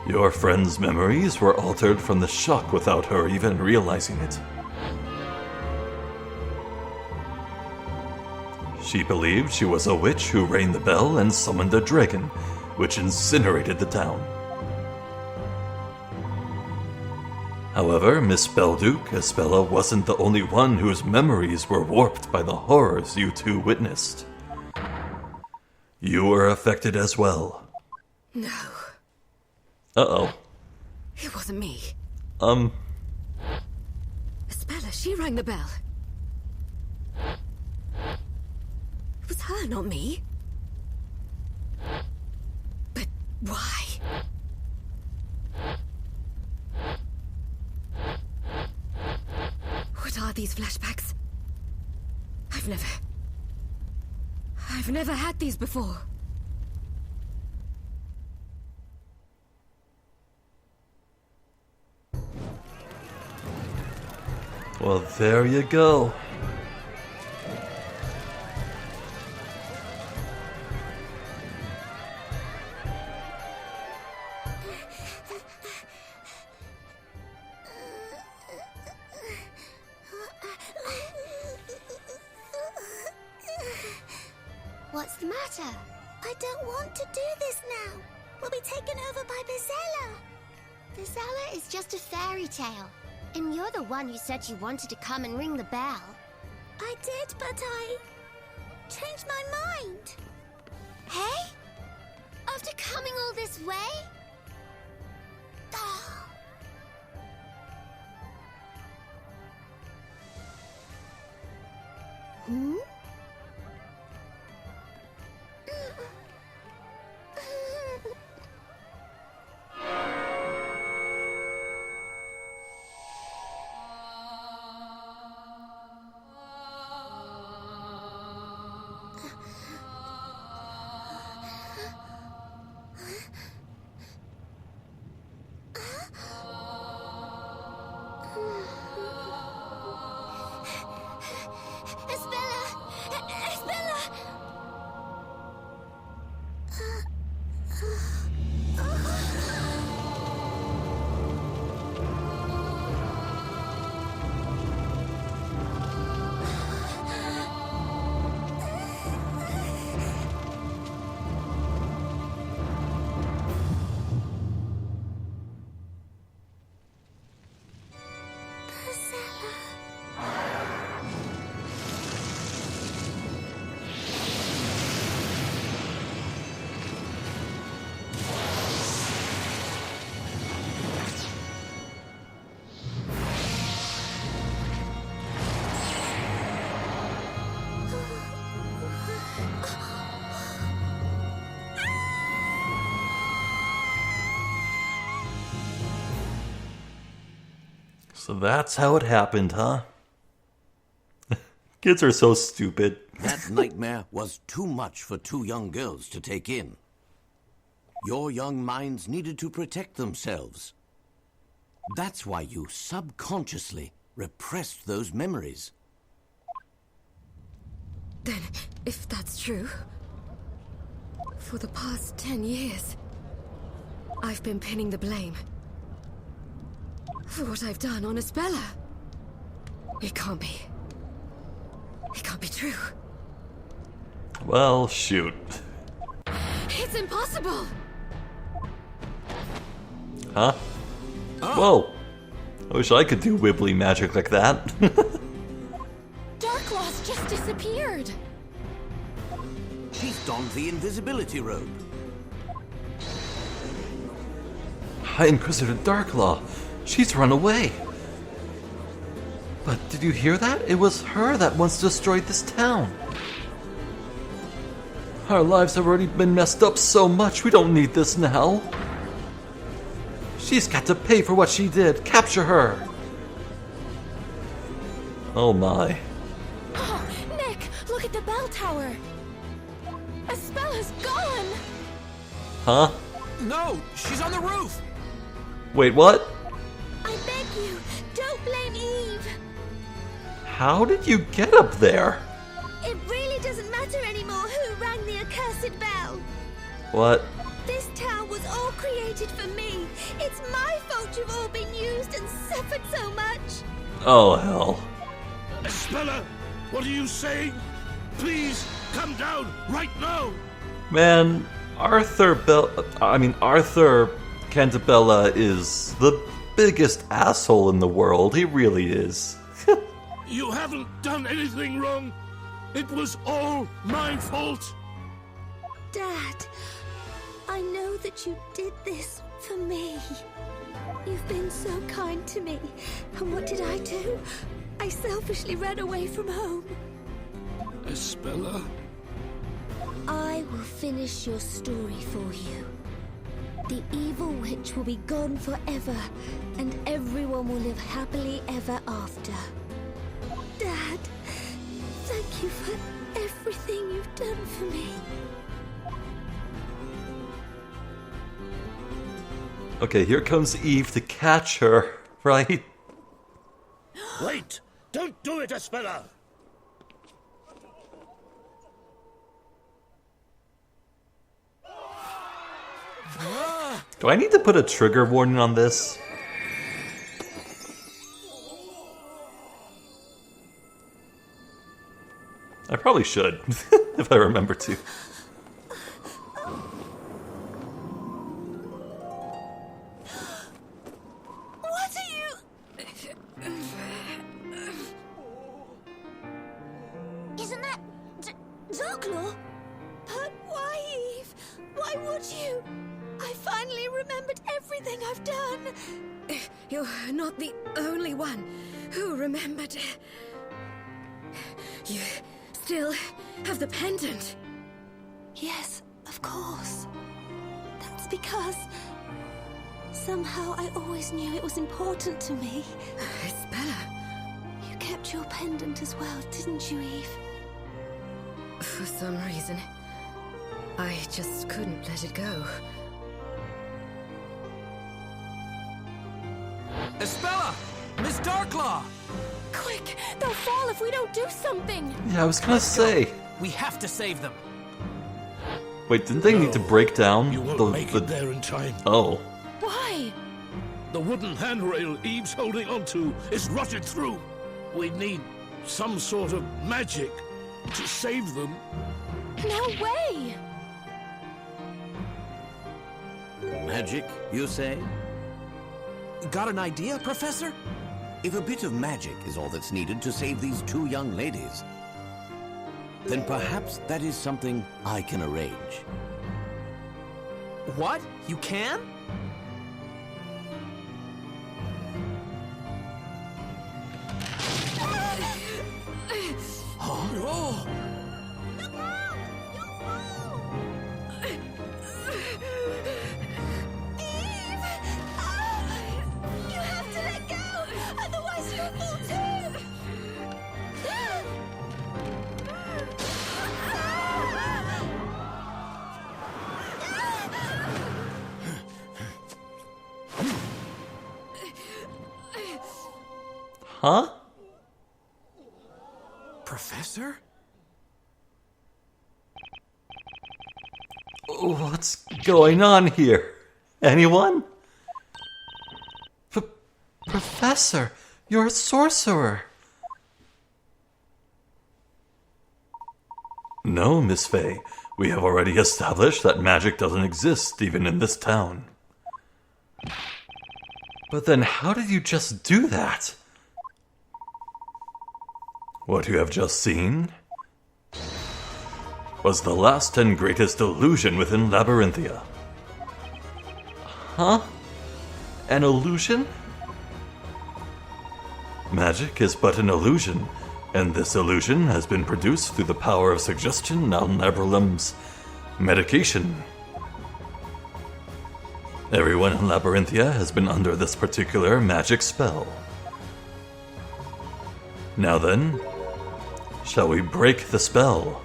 Your friend's memories were altered from the shock without her even realizing it. She believed she was a witch who rang the bell and summoned a dragon, which incinerated the town. However, Miss Belduke, Espella wasn't the only one whose memories were warped by the horrors you two witnessed. You were affected as well. No, Uh-oh. it wasn't me. Espella, she rang the bell. It was her, not me. But why? What are these flashbacks? I've never had these before. Well, there you go. What's the matter? I don't want to do this now. We'll be taken over by Bizella. Bizella is just a fairy tale. And you're the one who said you wanted to come and ring the bell. I did, but I changed my mind. Hey? After coming all this way? Oh. Hmm? So that's how it happened, huh? Kids are so stupid. That nightmare was too much for two young girls to take in. Your young minds needed to protect themselves. That's why you subconsciously repressed those memories. Then, if that's true, for the past 10 years, I've been pinning the blame for what I've done on Isabella. It can't be. It can't be true. Well, shoot. It's impossible! Huh? Whoa. I wish I could do wibbly magic like that. Darklaw's just disappeared. She's donned the invisibility robe. High Inquisitor Darklaw. She's run away. But did you hear that? It was her that once destroyed this town. Our lives have already been messed up so much, we don't need this now. She's got to pay for what she did. Capture her. Oh my. Oh, Nick, look at the bell tower. Ispella's gone. Huh? No, she's on the roof. Wait, what? I beg you, don't blame Eve. How did you get up there? It really doesn't matter anymore who rang the accursed bell. What? This town was all created for me. It's my fault you've all been used and suffered so much. Oh, hell. Isabella, what are you saying? Please, come down right now! Man, Arthur Cantabella is the biggest asshole in the world. He really is. You haven't done anything wrong. It was all my fault. Dad, I know that you did this for me. You've been so kind to me. And what did I do? I selfishly ran away from home. Isabella? I will finish your story for you. The evil witch will be gone forever, and everyone will live happily ever after. Dad, thank you for everything you've done for me. Okay, here comes Eve to catch her, right? Wait! Don't do it, Isabella! Do I need to put a trigger warning on this? I probably should, if I remember to. What are you... Isn't that... Darklaw? But why, Eve? Why would you? I finally remembered everything I've done. You're not the only one who remembered. You still have the pendant. Yes, of course. That's because... somehow I always knew it was important to me. Isabella. You kept your pendant as well, didn't you, Eve? For some reason, I just couldn't let it go. Isabella! Miss Darklaw! Quick! They'll fall if we don't do something! Yeah, I was gonna say. We have to save them. Wait, didn't they need to break down You won't make the... it there in time. Oh. Why? The wooden handrail Eve's holding onto is rotted through. We need some sort of magic to save them. No way! Magic, you say? Got an idea, Professor? If a bit of magic is all that's needed to save these two young ladies, then perhaps that is something I can arrange. What? You can? Oh, Eve! You have to let go! Otherwise Huh? Professor? What's going on here? Anyone? Professor, you're a sorcerer. No, Miss Fey. We have already established that magic doesn't exist even in this town. But then how did you just do that? What you have just seen was the last and greatest illusion within Labyrinthia. Huh? An illusion? Magic is but an illusion, and this illusion has been produced through the power of suggestion on Labyrinth's medication. Everyone in Labyrinthia has been under this particular magic spell. Now then, shall we break the spell?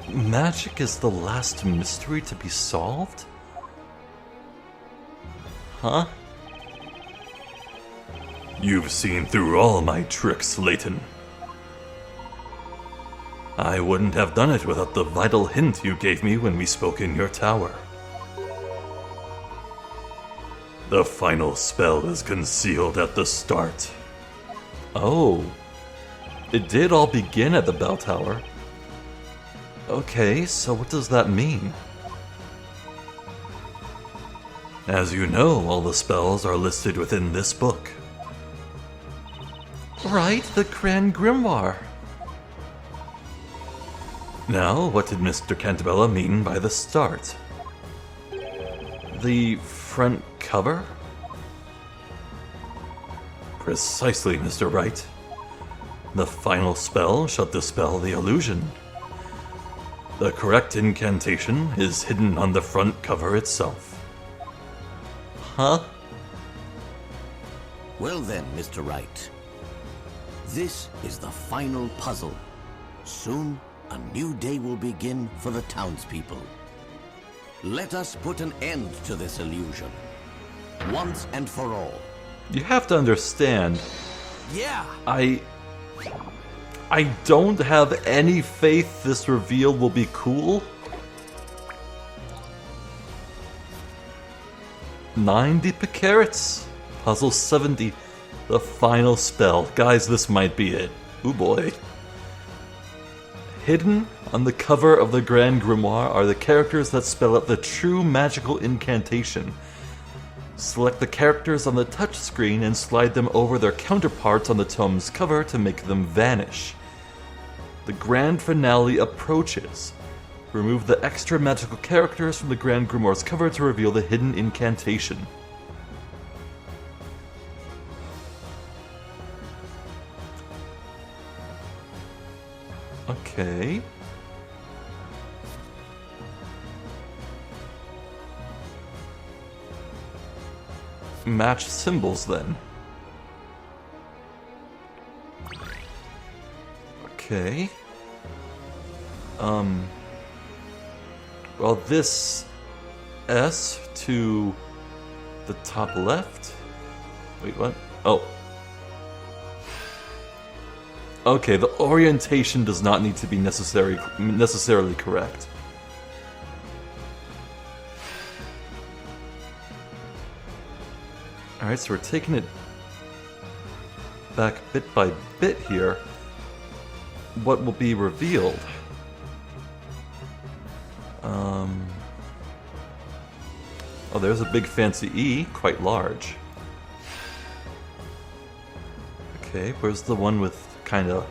Magic is the last mystery to be solved? Huh? You've seen through all my tricks, Layton. I wouldn't have done it without the vital hint you gave me when we spoke in your tower. The final spell is concealed at the start. Oh. It did all begin at the bell tower. Okay, so what does that mean? As you know, all the spells are listed within this book. Right, the Grand Grimoire. Now, what did Mr. Cantabella mean by the start? The front cover? Precisely, Mr. Wright. The final spell shall dispel the illusion. The correct incantation is hidden on the front cover itself. Huh? Well then, Mr. Wright. This is the final puzzle. Soon, a new day will begin for the townspeople. Let us put an end to this illusion, once and for all. You have to understand, Yeah. I don't have any faith this reveal will be cool. 90 carats. Puzzle 70. The final spell. Guys, this might be it. Ooh boy. Hidden on the cover of the Grand Grimoire are the characters that spell out the true magical incantation. Select the characters on the touchscreen and slide them over their counterparts on the tome's cover to make them vanish. The grand finale approaches. Remove the extra magical characters from the Grand Grimoire's cover to reveal the hidden incantation. Okay. Match symbols then. Okay. Well, this S to the top left. Wait, what? Oh. Okay, the orientation does not need to be necessarily correct. Alright, so we're taking it back bit by bit here. What will be revealed? Oh, there's a big fancy E, quite large. Okay, where's the one with kinda...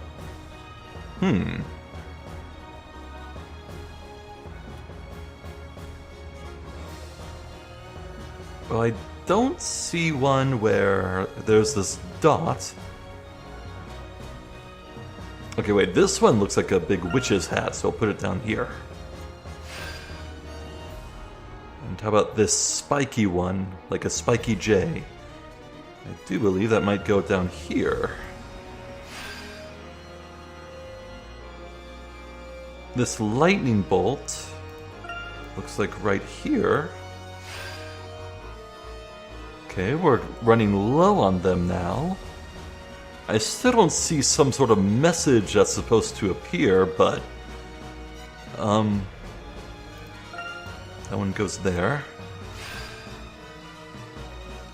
Well, I don't see one where there's this dot. Okay, wait, this one looks like a big witch's hat, so I'll put it down here. And how about this spiky one, like a spiky J? I do believe that might go down here. This lightning bolt looks like right here. Okay, we're running low on them now. I still don't see some sort of message that's supposed to appear, but... that one goes there.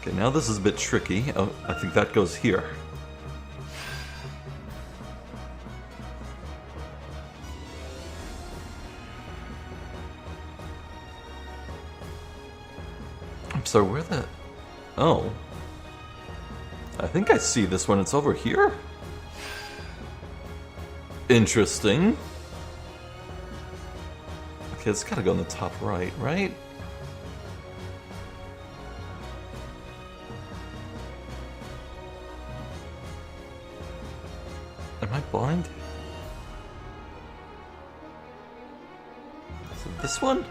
Okay, now this is a bit tricky. Oh, I think that goes here. I'm sorry, where the... Oh. I think I see this one. It's over here? Interesting. Okay, it's gotta go in the top right, right? Am I blind? Is it this one?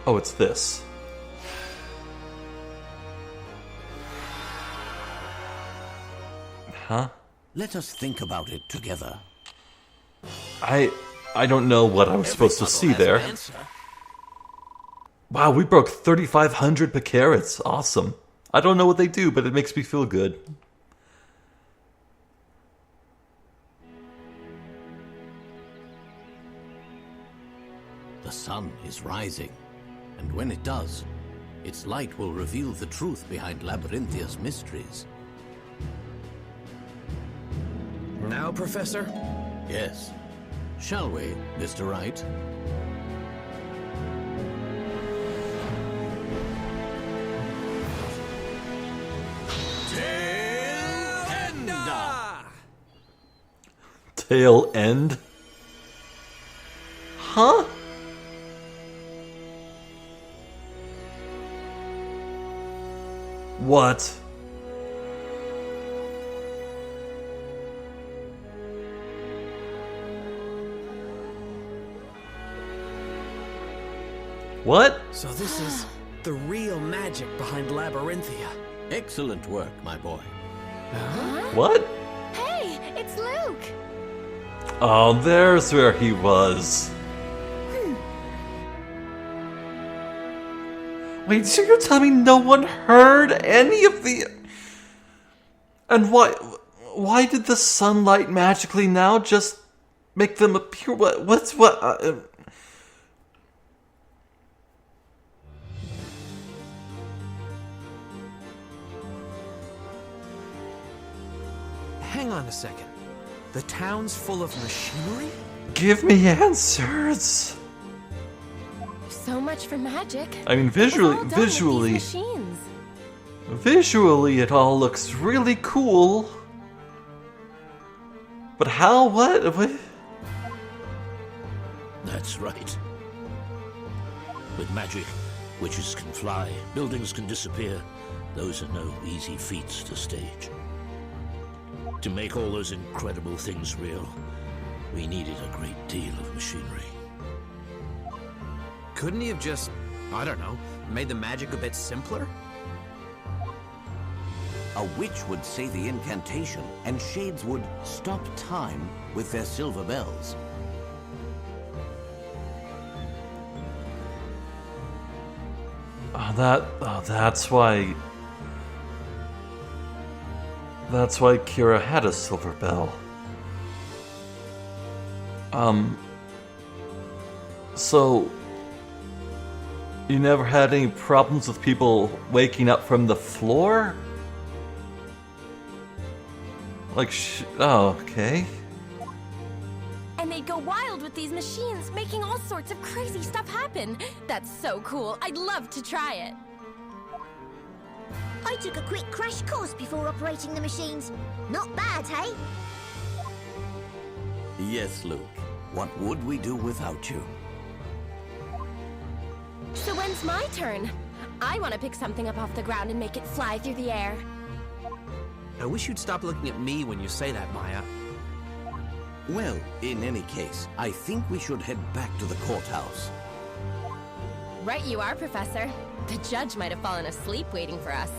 Oh, it's this. Huh? Let us think about it together. I don't know what I was supposed to see there. Wow, we broke 3,500 picarats. Awesome. I don't know what they do, but it makes me feel good. The sun is rising, and when it does, its light will reveal the truth behind Labyrinthia's mysteries. Now, Professor? Yes. Shall we, Mr. Wright? Tail end? Huh? What? What? So this is the real magic behind Labyrinthia. Excellent work, my boy. What? Hey, it's Luke! Oh, there's where he was. Wait, so you're telling me no one heard any of the... And why did the sunlight magically now just make them appear? Hang on a second. The town's full of machinery? Give me answers. So much for magic. I mean, It's all done with these visually, machines. it all looks really cool. But how? What? That's right. With magic, witches can fly, buildings can disappear. Those are no easy feats to stage. To make all those incredible things real, we needed a great deal of machinery. Couldn't he have just, I don't know, made the magic a bit simpler? A witch would say the incantation, and shades would stop time with their silver bells. That's why. That's why Kira had a silver bell. So you never had any problems with people waking up from the floor? Like, oh, okay. And they'd go wild with these machines, making all sorts of crazy stuff happen. That's so cool. I'd love to try it. I took a quick crash course before operating the machines. Not bad, hey? Yes, Luke. What would we do without you? So when's my turn? I want to pick something up off the ground and make it fly through the air. I wish you'd stop looking at me when you say that, Maya. Well, in any case, I think we should head back to the courthouse. Right you are, Professor. The judge might have fallen asleep waiting for us.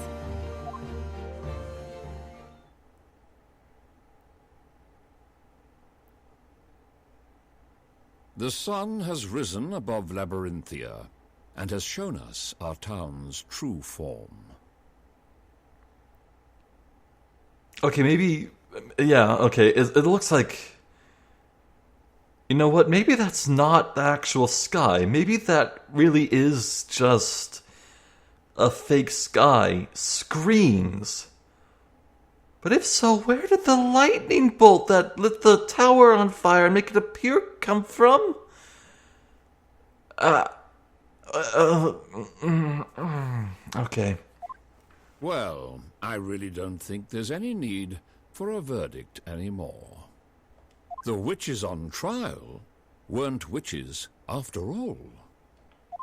The sun has risen above Labyrinthia and has shown us our town's true form. Okay, maybe... Yeah, okay, it looks like... You know what? Maybe that's not the actual sky. Maybe that really is just a fake sky. Screens. But if so, where did the lightning bolt that lit the tower on fire and make it appear come from? Okay. Well, I really don't think there's any need for a verdict anymore. The witches on trial weren't witches after all.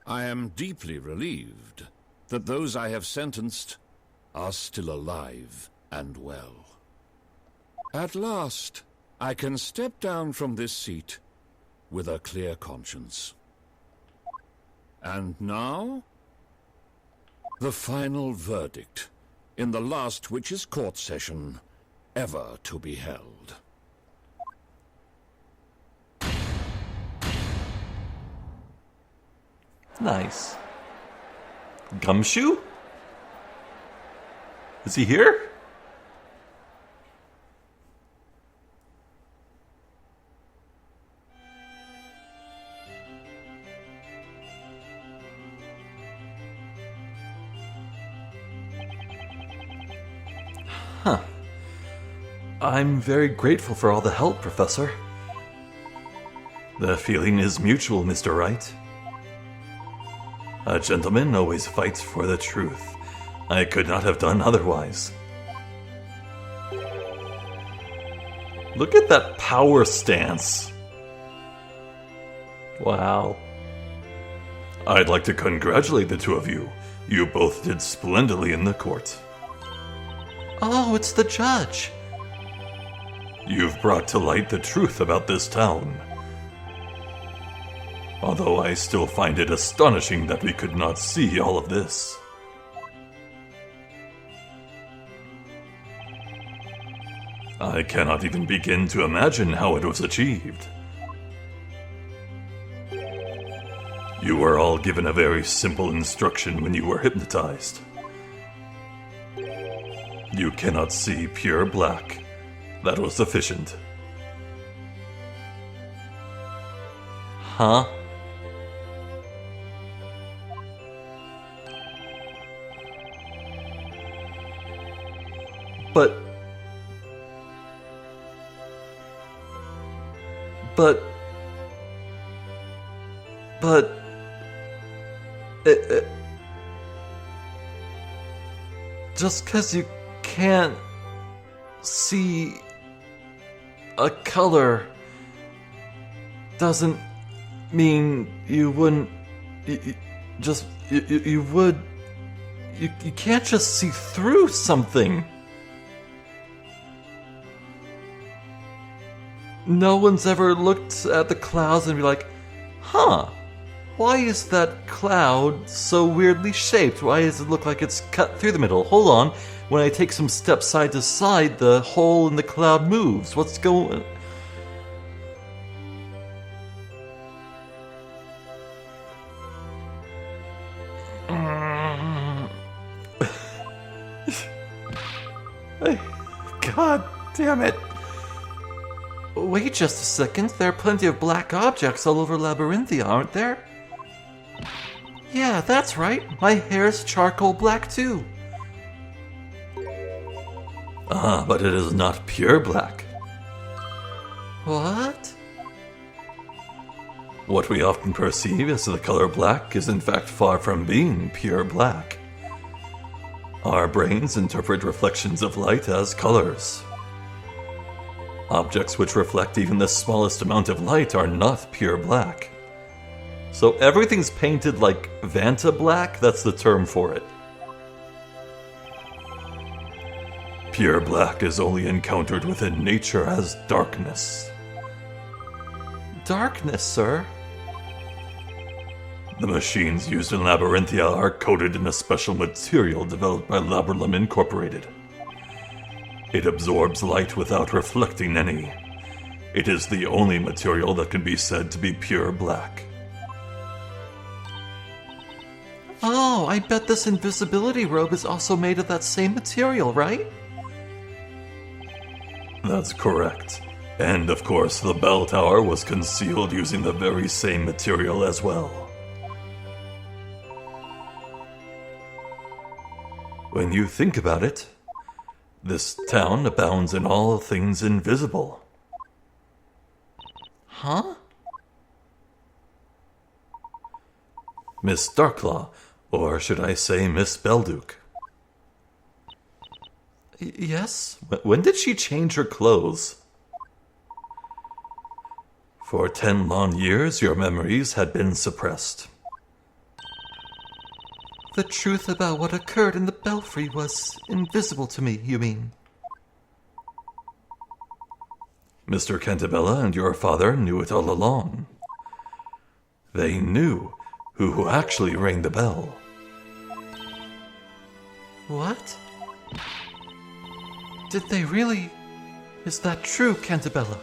I am deeply relieved that those I have sentenced are still alive and well. At last, I can step down from this seat with a clear conscience. And now, the final verdict in the last witches' court session ever to be held. Nice. Gumshoe? Is he here? Huh. I'm very grateful for all the help, Professor. The feeling is mutual, Mr. Wright. A gentleman always fights for the truth. I could not have done otherwise. Look at that power stance. Wow. I'd like to congratulate the two of you. You both did splendidly in the court. Oh, it's the judge. You've brought to light the truth about this town. Although I still find it astonishing that we could not see all of this. I cannot even begin to imagine how it was achieved. You were all given a very simple instruction when you were hypnotized. You cannot see pure black. That was sufficient. Huh? But just 'cause you can't see a color doesn't mean you wouldn't. You would. You can't just see through something. No one's ever looked at the clouds and be like, huh, why is that cloud so weirdly shaped? Why does it look like it's cut through the middle? Hold on, when I take some steps side to side, the hole in the cloud moves. What's going... God damn it. Wait just a second, there are plenty of black objects all over Labyrinthia, aren't there? Yeah, that's right. My hair's charcoal black too. Ah, but it is not pure black. What? What we often perceive as the color black is in fact far from being pure black. Our brains interpret reflections of light as colors. Objects which reflect even the smallest amount of light are not pure black. So everything's painted like Vanta black? That's the term for it. Pure black is only encountered within nature as darkness. Darkness, sir? The machines used in Labyrinthia are coated in a special material developed by Labyrinth Incorporated. It absorbs light without reflecting any. It is the only material that can be said to be pure black. Oh, I bet this invisibility robe is also made of that same material, right? That's correct. And of course, the bell tower was concealed using the very same material as well. When you think about it, this town abounds in all things invisible. Huh? Miss Darklaw, or should I say Miss Belduke? Yes? When did she change her clothes? For 10 long years, your memories had been suppressed. The truth about what occurred in the belfry was invisible to me, you mean? Mr. Cantabella and your father knew it all along. They knew who actually rang the bell. What? Did they really? Is that true, Cantabella?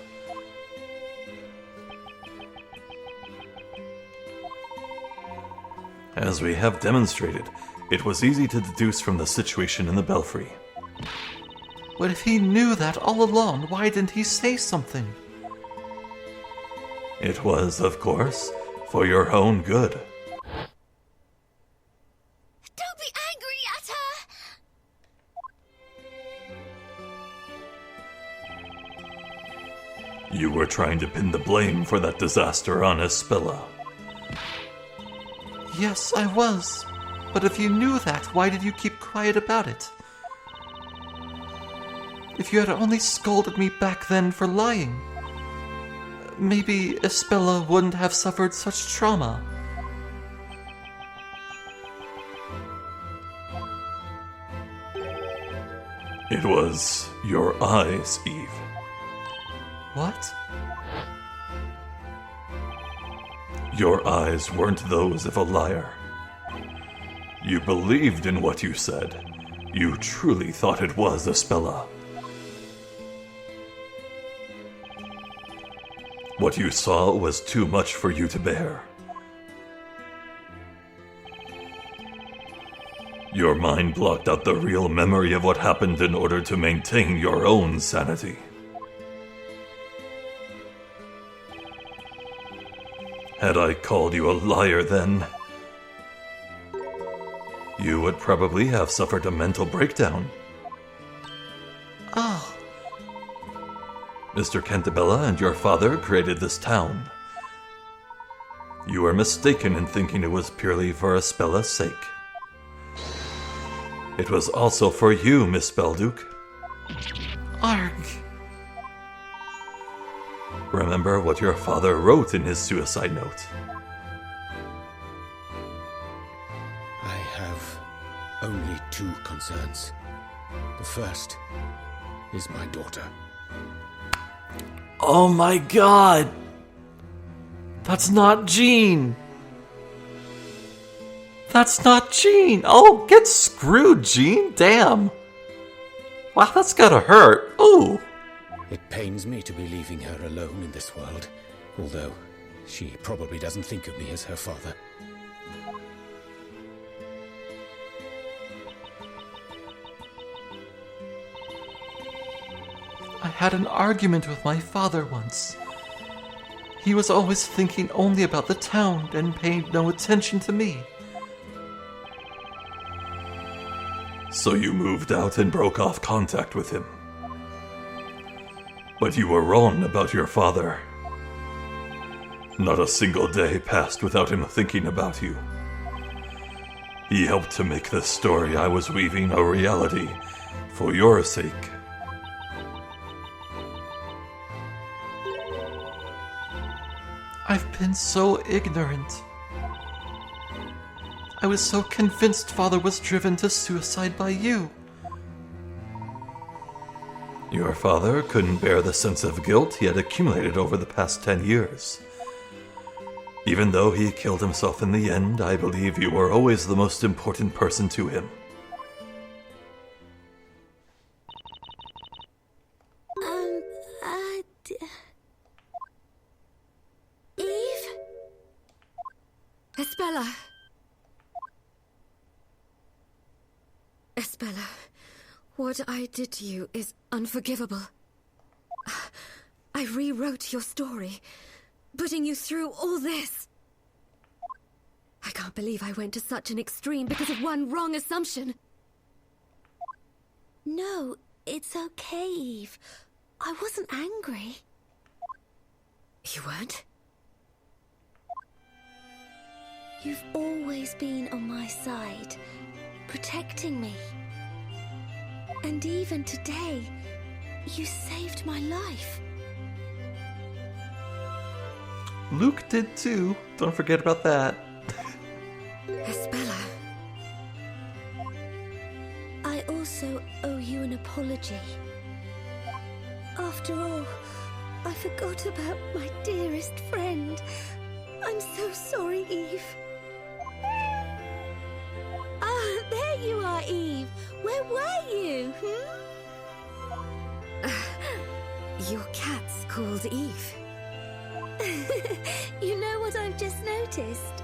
As we have demonstrated, it was easy to deduce from the situation in the belfry. But if he knew that all along, why didn't he say something? It was, of course, for your own good. Don't be angry at her! You were trying to pin the blame for that disaster on Espilla. Yes, I was. But if you knew that, why did you keep quiet about it? If you had only scolded me back then for lying, maybe Espilla wouldn't have suffered such trauma. It was your eyes, Eve. What? Your eyes weren't those of a liar. You believed in what you said. You truly thought it was Espilla. What you saw was too much for you to bear. Your mind blocked out the real memory of what happened in order to maintain your own sanity. Had I called you a liar then, you would probably have suffered a mental breakdown. Oh, Mr. Cantabella and your father created this town. You were mistaken in thinking it was purely for Espella's sake. It was also for you, Miss Belduke. arg. Remember what your father wrote in his suicide note. I have only two concerns. The first is my daughter. Oh my god! That's not Jean! That's not Jean! Oh, get screwed, Jean! Damn! Wow, that's gotta hurt. Ooh! It pains me to be leaving her alone in this world, although she probably doesn't think of me as her father. I had an argument with my father once. He was always thinking only about the town and paid no attention to me. So you moved out and broke off contact with him. But you were wrong about your father. Not a single day passed without him thinking about you. He helped to make the story I was weaving a reality for your sake. I've been so ignorant. I was so convinced Father was driven to suicide by you. Your father couldn't bear the sense of guilt he had accumulated over the past 10 years. Even though he killed himself in the end, I believe you were always the most important person to him. Espella! Espella, what I did to you is unforgivable. I rewrote your story, putting you through all this. I can't believe I went to such an extreme because of one wrong assumption. No, it's okay, Eve. I wasn't angry. You weren't? You've always been on my side, protecting me. And even today, you saved my life. Luke did too. Don't forget about that. Espella. I also owe you an apology. After all, I forgot about my dearest friend. I'm so sorry, Eve. Ah, there you are, Eve. Where were you? Your cat's called Eve. You know what I've just noticed?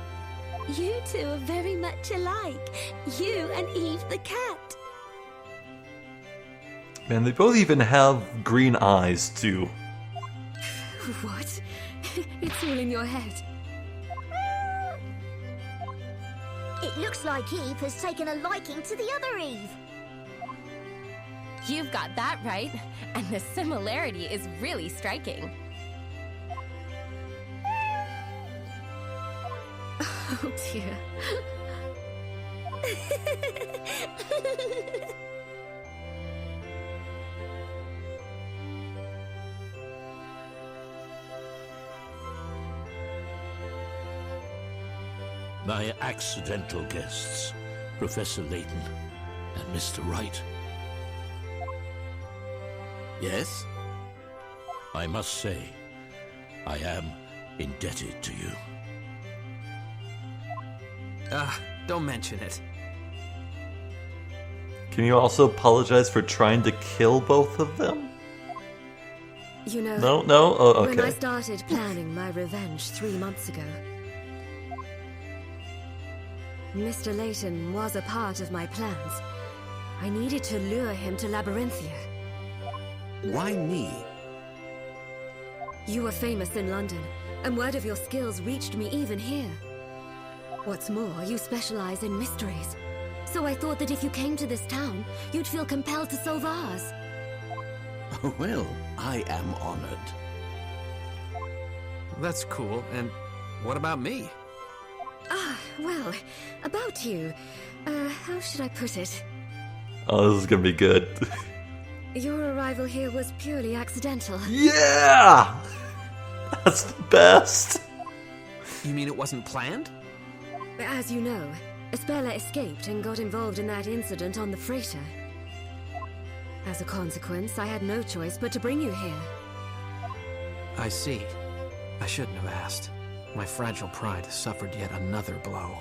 You two are very much alike. You and Eve the cat. Man, they both even have green eyes too. What? It's all in your head. It looks like Eve has taken a liking to the other Eve. You've got that right, and the similarity is really striking. Oh dear. My accidental guests, Professor Layton and Mr. Wright. Yes? I must say, I am indebted to you. Don't mention it. Can you also apologize for trying to kill both of them? You know... No? Oh, okay. When I started planning my revenge 3 months ago, Mr. Layton was a part of my plans. I needed to lure him to Labyrinthia. Why me? You were famous in London, and word of your skills reached me even here. What's more, you specialize in mysteries. So I thought that if you came to this town, you'd feel compelled to solve ours. Well, I am honored. That's cool. And what about me? Well, about you. How should I put it? Oh, this is gonna be good. Your arrival here was purely accidental. Yeah! That's the best. You mean it wasn't planned? As you know, Espella escaped and got involved in that incident on the freighter. As a consequence, I had no choice but to bring you here. I see. I shouldn't have asked. My fragile pride has suffered yet another blow.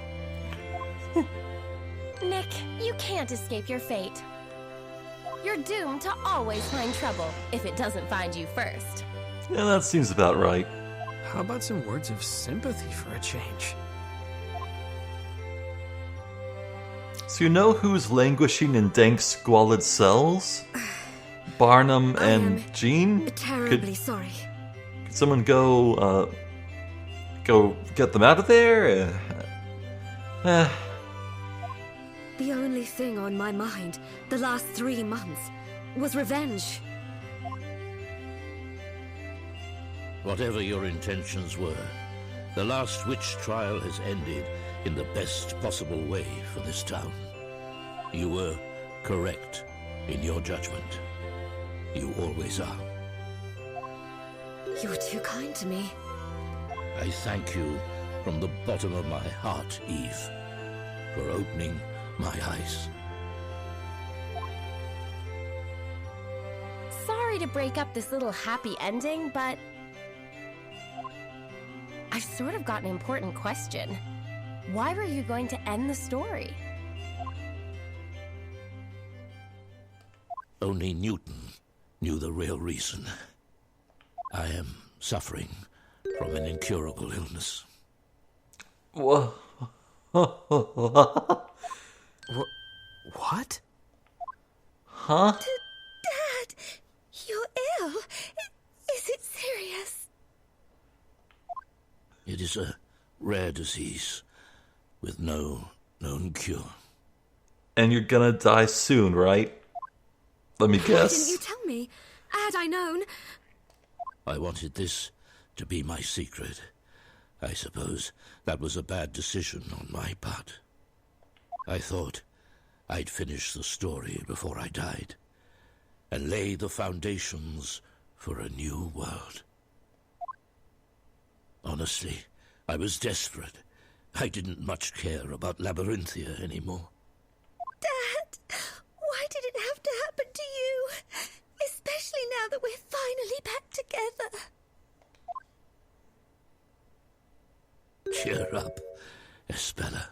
Nick, you can't escape your fate. You're doomed to always find trouble if it doesn't find you first. Yeah, that seems about right. How about some words of sympathy for a change? So you know who's languishing in dank, squalid cells? Barnum and Jean? Terribly sorry. Could someone go get them out of there? The only thing on my mind the last 3 months was revenge. Whatever your intentions were, the last witch trial has ended in the best possible way for this town. You were correct in your judgment. You always are. You're too kind to me. I thank you from the bottom of my heart, Eve, for opening my eyes. Sorry to break up this little happy ending, but I've sort of got an important question. Why were you going to end the story? Only Newton knew the real reason. I am suffering from an incurable illness. Whoa. What? Huh? Dad, you're ill. Is it serious? It is a rare disease with no known cure. And you're gonna die soon, right? Let me Why guess. didn't you tell me? Had I known... I wanted this to be my secret. I suppose that was a bad decision on my part. I thought I'd finish the story before I died and lay the foundations for a new world. Honestly, I was desperate. I didn't much care about Labyrinthia anymore. Dad, why did it have to happen to you? Especially now that we're finally back together. Cheer up, Espella.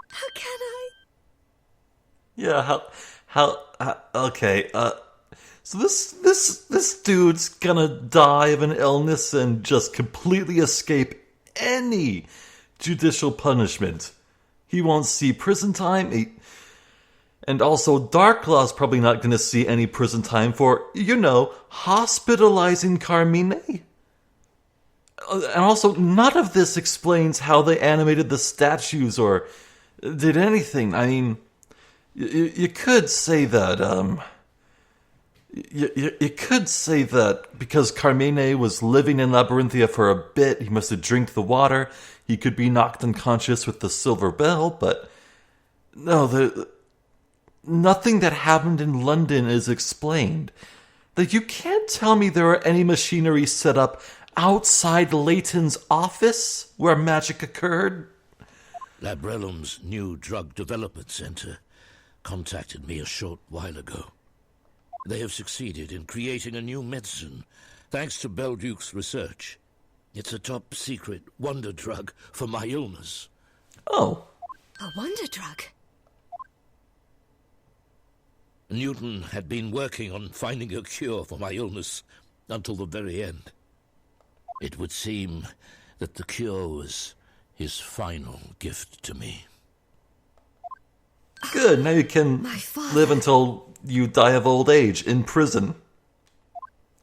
How can I? Yeah, okay, so this dude's gonna die of an illness and just completely escape any judicial punishment. He won't see prison time, and also Darklaw's probably not gonna see any prison time for, hospitalizing Carmine. And also, none of this explains how they animated the statues or did anything. I mean, you could say that, you could say that because Carmine was living in Labyrinthia for a bit, he must have drank the water, he could be knocked unconscious with the silver bell, but no, nothing that happened in London is explained. Like, you can't tell me there are any machinery set up outside Layton's office where magic occurred? Labrellum's new drug development center contacted me a short while ago. They have succeeded in creating a new medicine, thanks to Belduke's research. It's a top-secret wonder drug for my illness. Oh. A wonder drug? Newton had been working on finding a cure for my illness until the very end. It would seem that the cure was his final gift to me. Good, now you can live until you die of old age in prison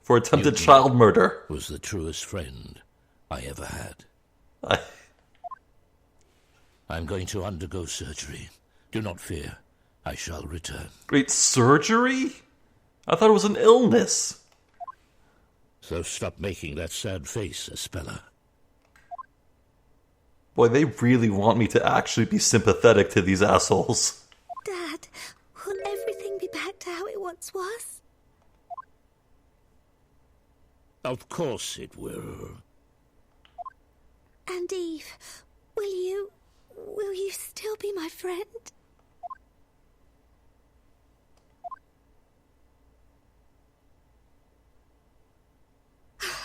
for attempted child murder. Was the truest friend I ever had. I'm going to undergo surgery. Do not fear. I shall return. Wait, surgery? I thought it was an illness. So stop making that sad face, Espella. Boy, they really want me to actually be sympathetic to these assholes. Dad, will everything be back to how it once was? Of course it will. And Eve, will you still be my friend?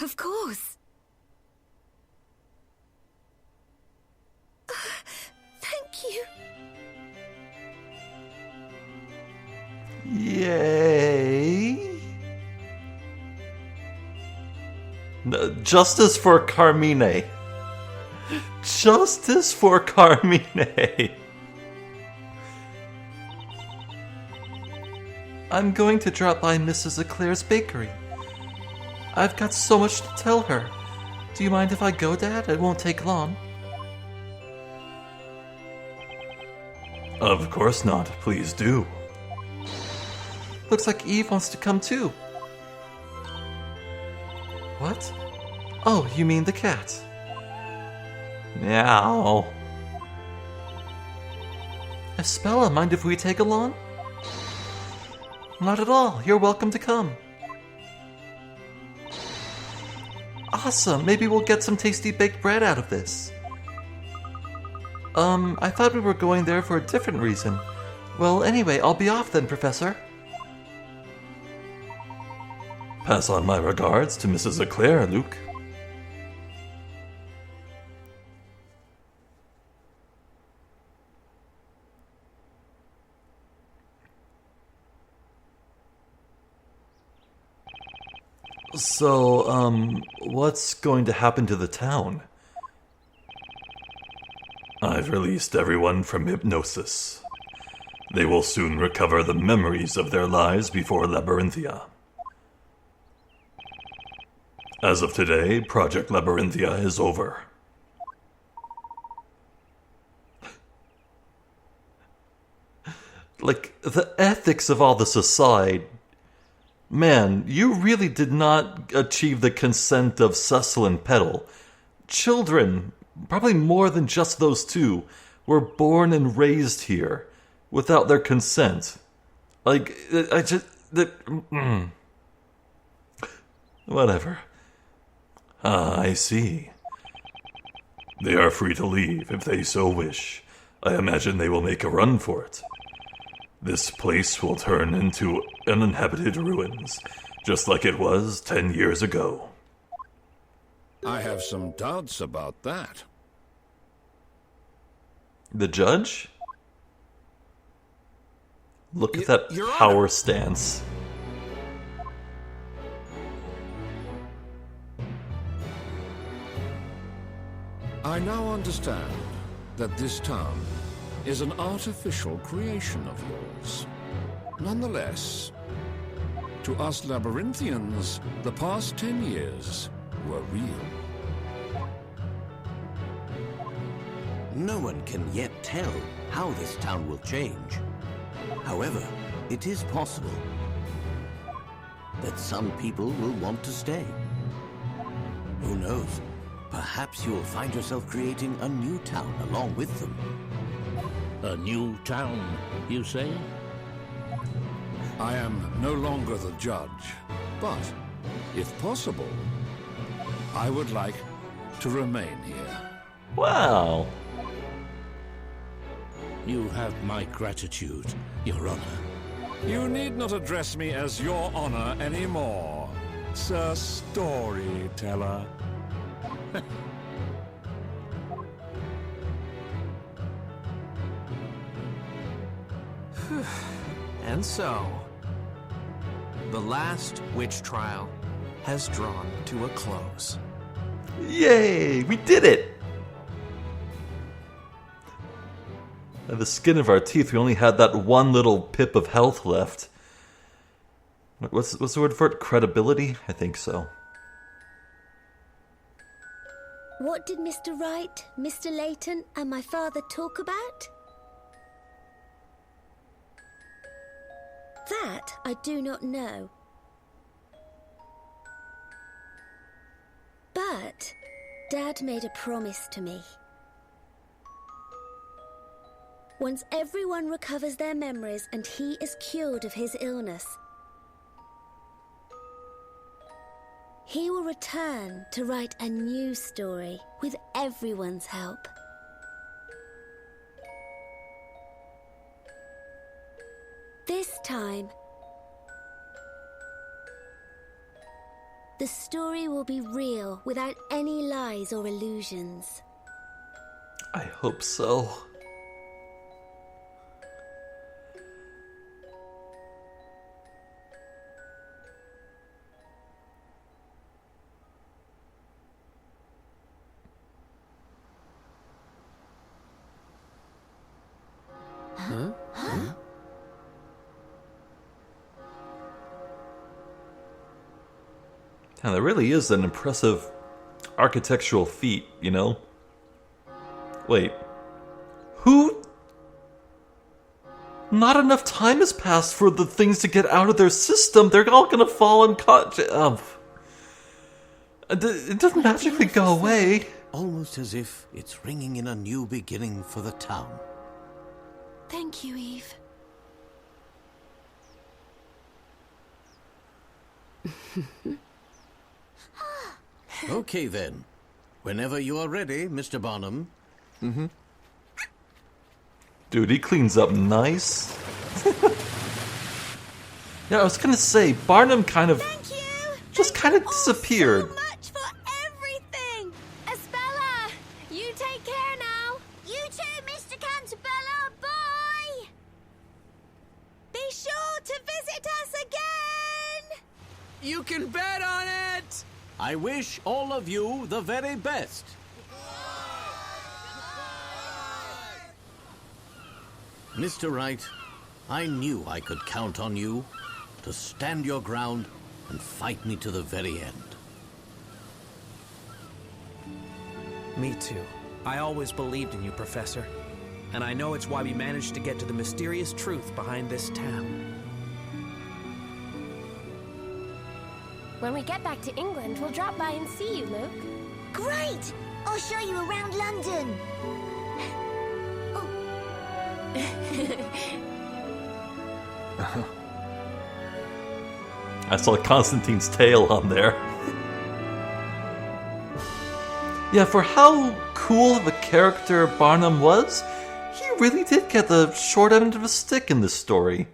Of course. Thank you. Yay. No, justice for Carmine. Justice for Carmine. I'm going to drop by Mrs. Eclair's bakery. I've got so much to tell her. Do you mind if I go, Dad? It won't take long. Of course not. Please do. Looks like Eve wants to come too. What? Oh, you mean the cat. Meow. Espella, mind if we tag along? Not at all. You're welcome to come. Awesome. Maybe we'll get some tasty baked bread out of this. I thought we were going there for a different reason. Well, anyway, I'll be off then, Professor. Pass on my regards to Mrs. Eclair, Luke. So, what's going to happen to the town? I've released everyone from hypnosis. They will soon recover the memories of their lives before Labyrinthia. As of today, Project Labyrinthia is over. Like, the ethics of all this aside, man, you really did not achieve the consent of Cecil and Petal. Children, probably more than just those two, were born and raised here without their consent. Like, Whatever. Ah, I see. They are free to leave if they so wish. I imagine they will make a run for it. This place will turn into uninhabited ruins, just like it was 10 years ago. I have some doubts about that. The judge? Look at that power stance. I now understand that this town is an artificial creation of yours. Nonetheless, to us Labyrinthians, the past 10 years were real. No one can yet tell how this town will change. However, it is possible that some people will want to stay. Who knows? Perhaps you will find yourself creating a new town along with them. A new town, you say? I am no longer the judge, but, if possible, I would like to remain here. Wow. You have my gratitude, Your Honor. You need not address me as Your Honor anymore, Sir Storyteller. And so, the last witch trial has drawn to a close. Yay! We did it! By the skin of our teeth, we only had that one little pip of health left. What's the word for it? Credibility? I think so. What did Mr. Wright, Mr. Layton, and my father talk about? That I do not know. But Dad made a promise to me. Once everyone recovers their memories and he is cured of his illness, he will return to write a new story with everyone's help. This time, the story will be real without any lies or illusions. I hope so. Now, that really is an impressive architectural feat, you know? Wait. Who? Not enough time has passed for the things to get out of their system. They're all gonna fall unconscious. It doesn't magically go away. Almost as if it's ringing in a new beginning for the town. Thank you, Eve. Okay then. Whenever you are ready, Mr. Barnum. Dude, he cleans up nice. Yeah, I was gonna say, Barnum kind of... Thank you! just kind of disappeared. So much for everything! Espella, you take care now. You too, Mr. Cantabella, bye! Be sure to visit us again! You can bet on it! I wish all of you the very best. Mr. Wright, I knew I could count on you to stand your ground and fight me to the very end. Me too. I always believed in you, Professor. And I know it's why we managed to get to the mysterious truth behind this town. When we get back to England, we'll drop by and see you, Luke. Great! I'll show you around London. I saw Constantine's tail on there. Yeah, for how cool of a character Barnum was, he really did get the short end of the stick in this story.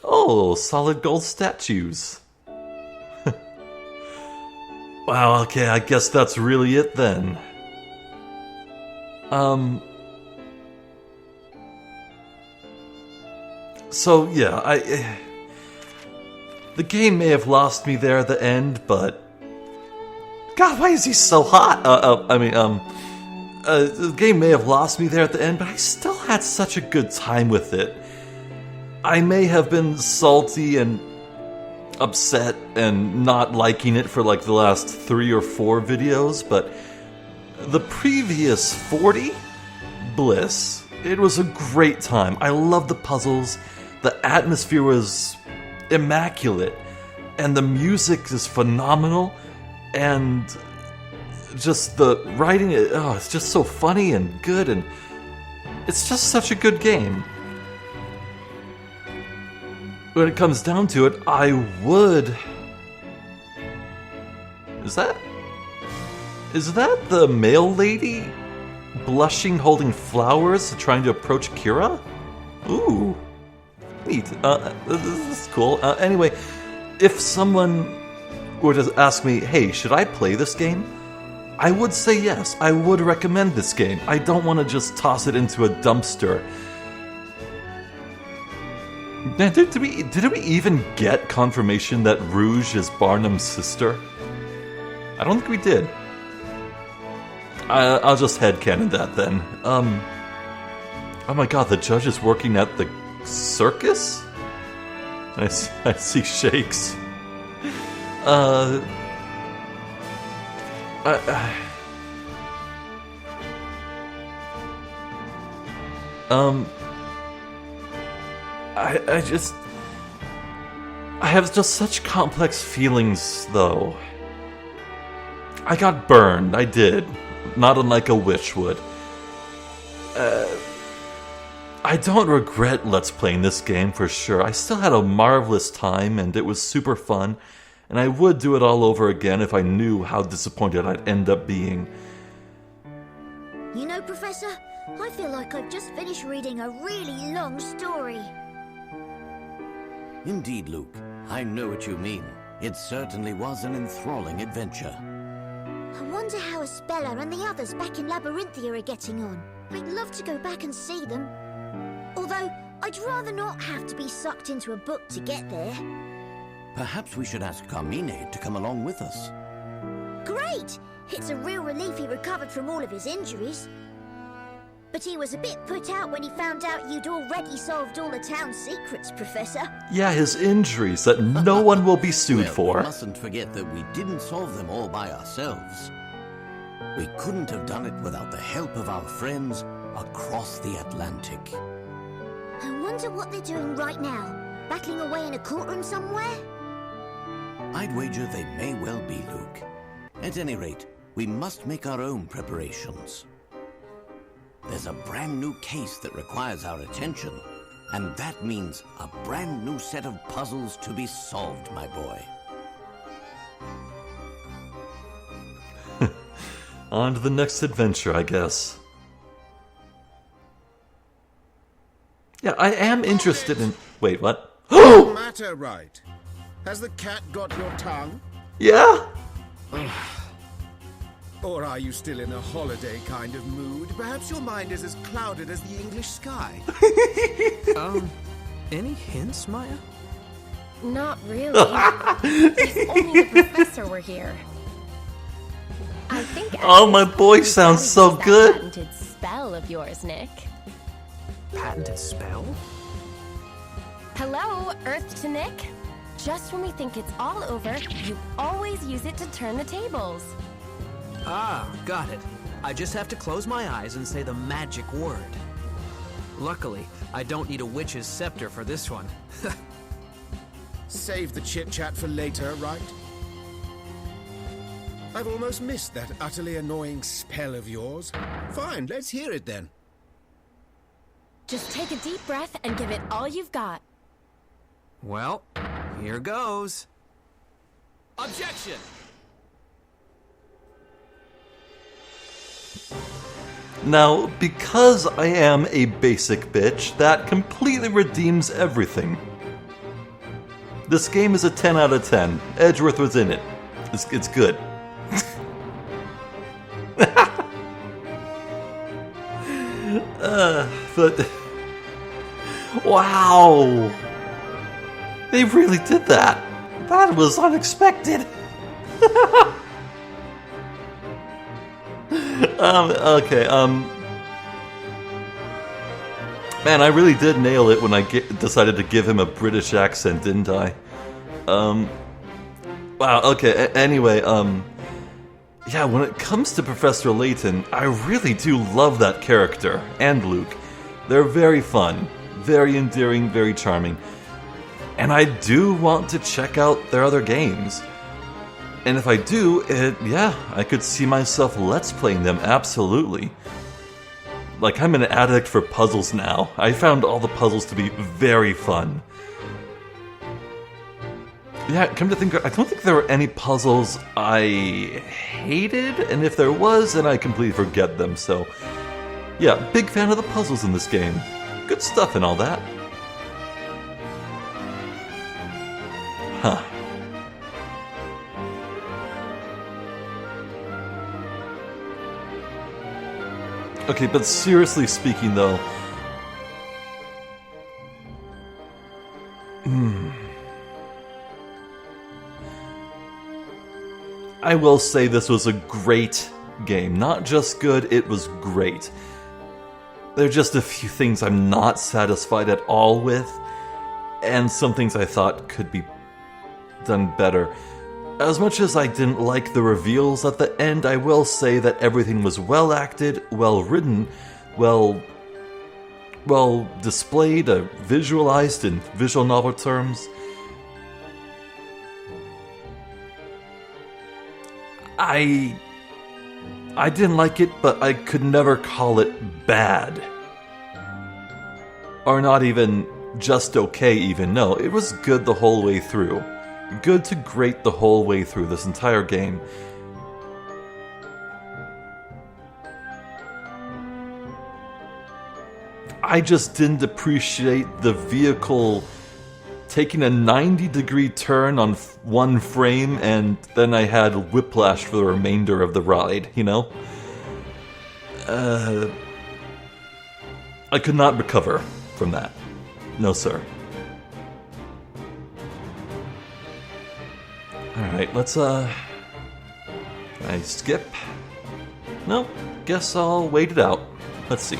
Oh, solid gold statues. Wow, okay, I guess that's really it then. So yeah, the game may have lost me there at the end, but God, why is he so hot? The game may have lost me there at the end, but I still had such a good time with it. I may have been salty and upset and not liking it for like the last 3 or 4 videos, but the previous 40, bliss. It was a great time. I loved the puzzles. The atmosphere was immaculate, and the music is phenomenal, and just the writing, it's just so funny and good, and it's just such a good game. When it comes down to it, I would... Is that the male lady blushing, holding flowers, trying to approach Kira? Ooh, neat. This is cool. Anyway, if someone were to ask me, hey, should I play this game? I would say yes. I would recommend this game. I don't want to just toss it into a dumpster. Did we even get confirmation that Rouge is Barnum's sister? I don't think we did. I'll just headcanon that then. Oh my god, the judge is working at the circus? I see shakes. I have just such complex feelings, though. I got burned, I did. Not unlike a witch would. I don't regret Let's Playing this game for sure. I still had a marvelous time, and it was super fun, and I would do it all over again if I knew how disappointed I'd end up being. You know, Professor, I feel like I've just finished reading a really long story. Indeed, Luke. I know what you mean. It certainly was an enthralling adventure. I wonder how Espella and the others back in Labyrinthia are getting on. I'd love to go back and see them. Although, I'd rather not have to be sucked into a book to get there. Perhaps we should ask Carmine to come along with us. Great! It's a real relief he recovered from all of his injuries. But he was a bit put out when he found out you'd already solved all the town's secrets, Professor. Yeah, his injuries that no one will be sued for. We mustn't forget that we didn't solve them all by ourselves. We couldn't have done it without the help of our friends across the Atlantic. I wonder what they're doing right now. Battling away in a courtroom somewhere? I'd wager they may well be, Luke. At any rate, we must make our own preparations. There's a brand new case that requires our attention, and that means a brand new set of puzzles to be solved, my boy. On to the next adventure, I guess. Yeah, I am interested in... Wait, what? What's the matter, Wright? Has the cat got your tongue? Yeah? Or are you still in a holiday kind of mood? Perhaps your mind is as clouded as the English sky. Any hints, Maya? Not really. If only the professor were here. I think. Oh, my voice sounds so good. That patented spell of yours, Nick. patented spell? Hello, Earth to Nick. Just when we think it's all over, you always use it to turn the tables. Ah, got it. I just have to close my eyes and say the magic word. Luckily, I don't need a witch's scepter for this one. Save the chit-chat for later, right? I've almost missed that utterly annoying spell of yours. Fine, let's hear it then. Just take a deep breath and give it all you've got. Well, here goes. Objection! Now, because I am a basic bitch, that completely redeems everything. This game is a 10 out of 10. Edgeworth was in it. It's good. But... Wow! They really did that. That was unexpected. Okay, man, I really did nail it when I decided to give him a British accent, didn't I? Wow, okay, anyway, yeah, when it comes to Professor Layton, I really do love that character, and Luke. They're very fun, very endearing, very charming. And I do want to check out their other games. And if I do, yeah, I could see myself Let's Playing them, absolutely. Like, I'm an addict for puzzles now. I found all the puzzles to be very fun. Yeah, come to think of it, I don't think there were any puzzles I hated, and if there was, then I completely forget them, so... Yeah, big fan of the puzzles in this game. Good stuff and all that. Huh. Okay, but seriously speaking, though... I will say this was a great game. Not just good, it was great. There are just a few things I'm not satisfied at all with, and some things I thought could be done better. As much as I didn't like the reveals at the end, I will say that everything was well acted, well written, well displayed, visualized in visual novel terms. I didn't like it, but I could never call it bad. Or not even just okay even, no, it was good the whole way through. Good to great the whole way through this entire game. I just didn't appreciate the vehicle taking a 90-degree turn on one frame, and then I had whiplash for the remainder of the ride, you know? I could not recover from that. No, sir. Alright, let's, Can I skip? Nope, guess I'll wait it out. Let's see.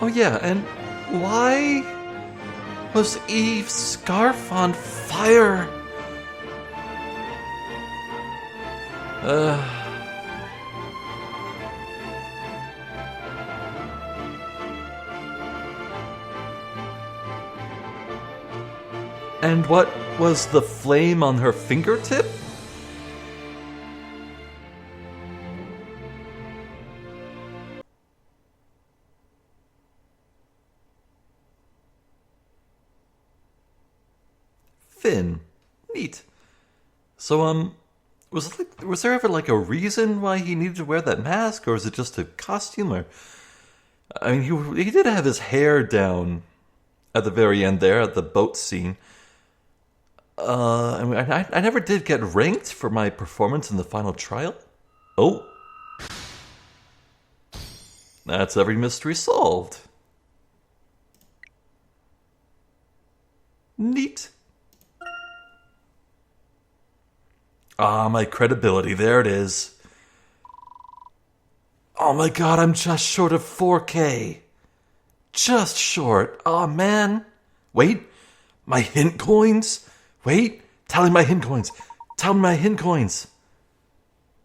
Oh yeah, and why was Eve's scarf on fire? And what was the flame on her fingertip? Finn. Neat. So, was there ever, like, a reason why he needed to wear that mask, or was it just a costume, or... I mean, he did have his hair down at the very end there, at the boat scene. I never did get ranked for my performance in the final trial. Oh. That's every mystery solved. Neat. Ah, my credibility, there it is. Oh my god, I'm just short of 4K. Just short. Oh man. Wait, my hint coins? Wait, tally my hint coins. Tally my hint coins.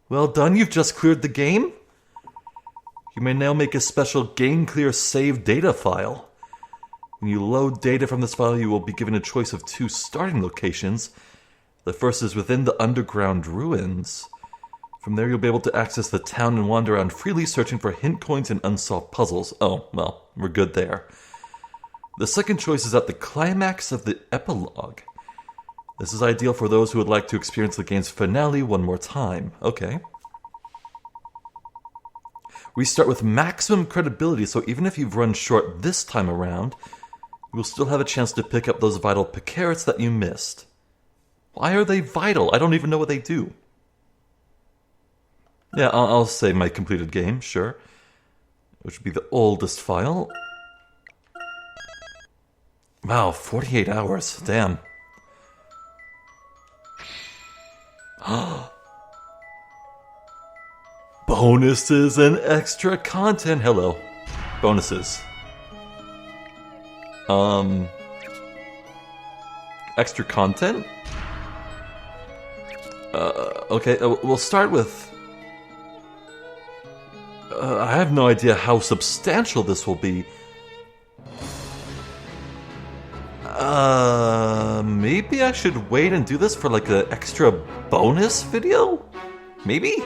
Well done, you've just cleared the game. You may now make a special game clear save data file. When you load data from this file, you will be given a choice of 2 starting locations. The first is within the underground ruins. From there, you'll be able to access the town and wander around freely, searching for hint coins and unsolved puzzles. Oh, well, we're good there. The second choice is at the climax of the epilogue. This is ideal for those who would like to experience the game's finale one more time. Okay. We start with maximum credibility, so even if you've run short this time around, you will still have a chance to pick up those vital picarets that you missed. Why are they vital? I don't even know what they do. Yeah, I'll say my completed game, sure. Which would be the oldest file. Wow, 48 hours. Damn. Bonuses and extra content. Hello. Bonuses. Extra content? Okay, we'll start with... I have no idea how substantial this will be. Maybe I should wait and do this for like an extra bonus video? Maybe?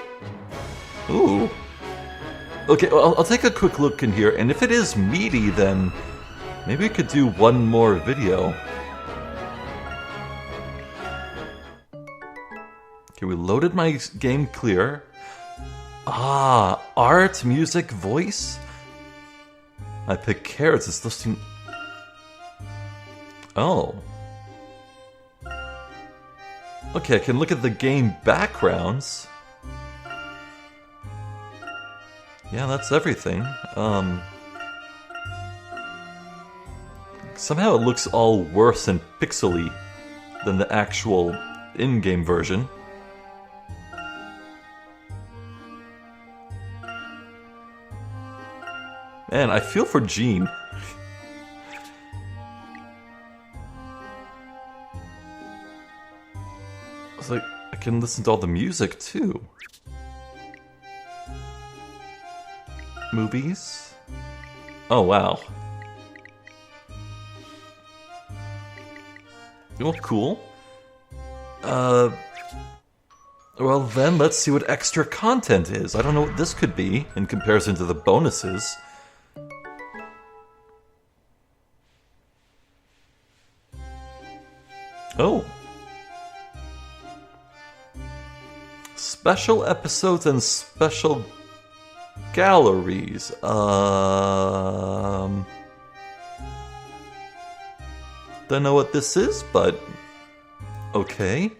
Ooh. Okay, well, I'll take a quick look in here, and if it is meaty, then maybe we could do one more video. Okay, we loaded my game clear. Ah, art, music, voice? My picarets is listing... Oh. Okay, I can look at the game backgrounds. Yeah, that's everything. Somehow it looks all worse and pixely than the actual in-game version. Man, I feel for Jean. It's like, I can listen to all the music too. Movies? Oh, wow. Well, cool. Well then, let's see what extra content is. I don't know what this could be in comparison to the bonuses. Oh. Special episodes and special galleries. Don't know what this is, but okay.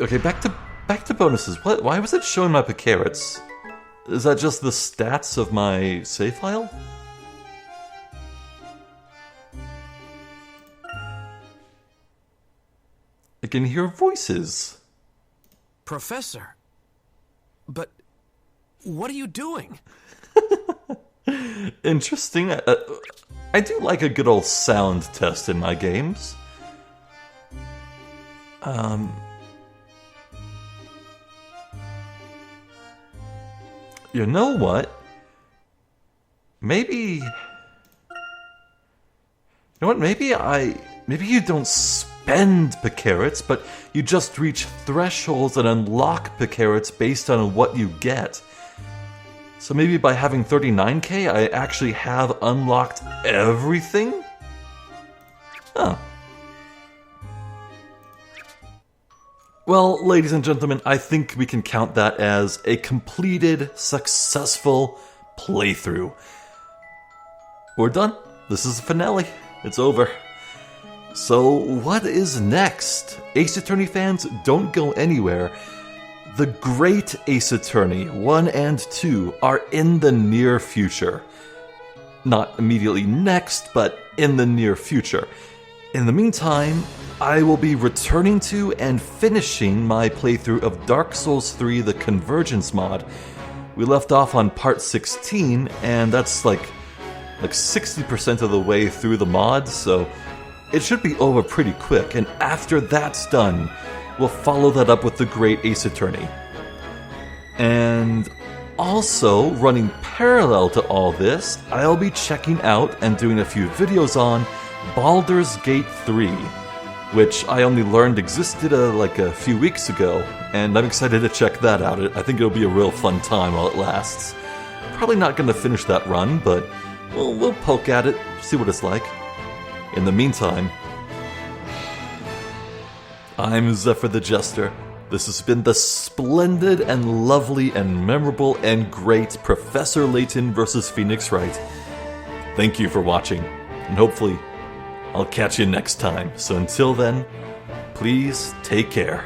Okay, back to bonuses. What? Why was it showing my picarets? Is that just the stats of my save file? I can hear voices. Professor, but what are you doing? Interesting. I do like a good old sound test in my games. You know what? Maybe... You know what? Maybe you don't spend picarets, but you just reach thresholds and unlock picarets based on what you get. So maybe by having 39k, I actually have unlocked everything? Huh. Well, ladies and gentlemen, I think we can count that as a completed, successful playthrough. We're done. This is the finale. It's over. So, what is next? Ace Attorney fans, don't go anywhere. The Great Ace Attorney 1 and 2 are in the near future. Not immediately next, but in the near future. In the meantime, I will be returning to and finishing my playthrough of Dark Souls 3 The Convergence mod. We left off on part 16, and that's like 60% of the way through the mod, so it should be over pretty quick, and after that's done, we'll follow that up with the Great Ace Attorney. And also, running parallel to all this, I'll be checking out and doing a few videos on Baldur's Gate 3, which I only learned existed like a few weeks ago, and I'm excited to check that out. I think it'll be a real fun time while it lasts. Probably not going to finish that run, but we'll poke at it, see what it's like. In the meantime, I'm Zephyr the Jester. This has been the splendid and lovely and memorable and great Professor Layton vs. Phoenix Wright. Thank you for watching, and hopefully I'll catch you next time. So until then, please take care.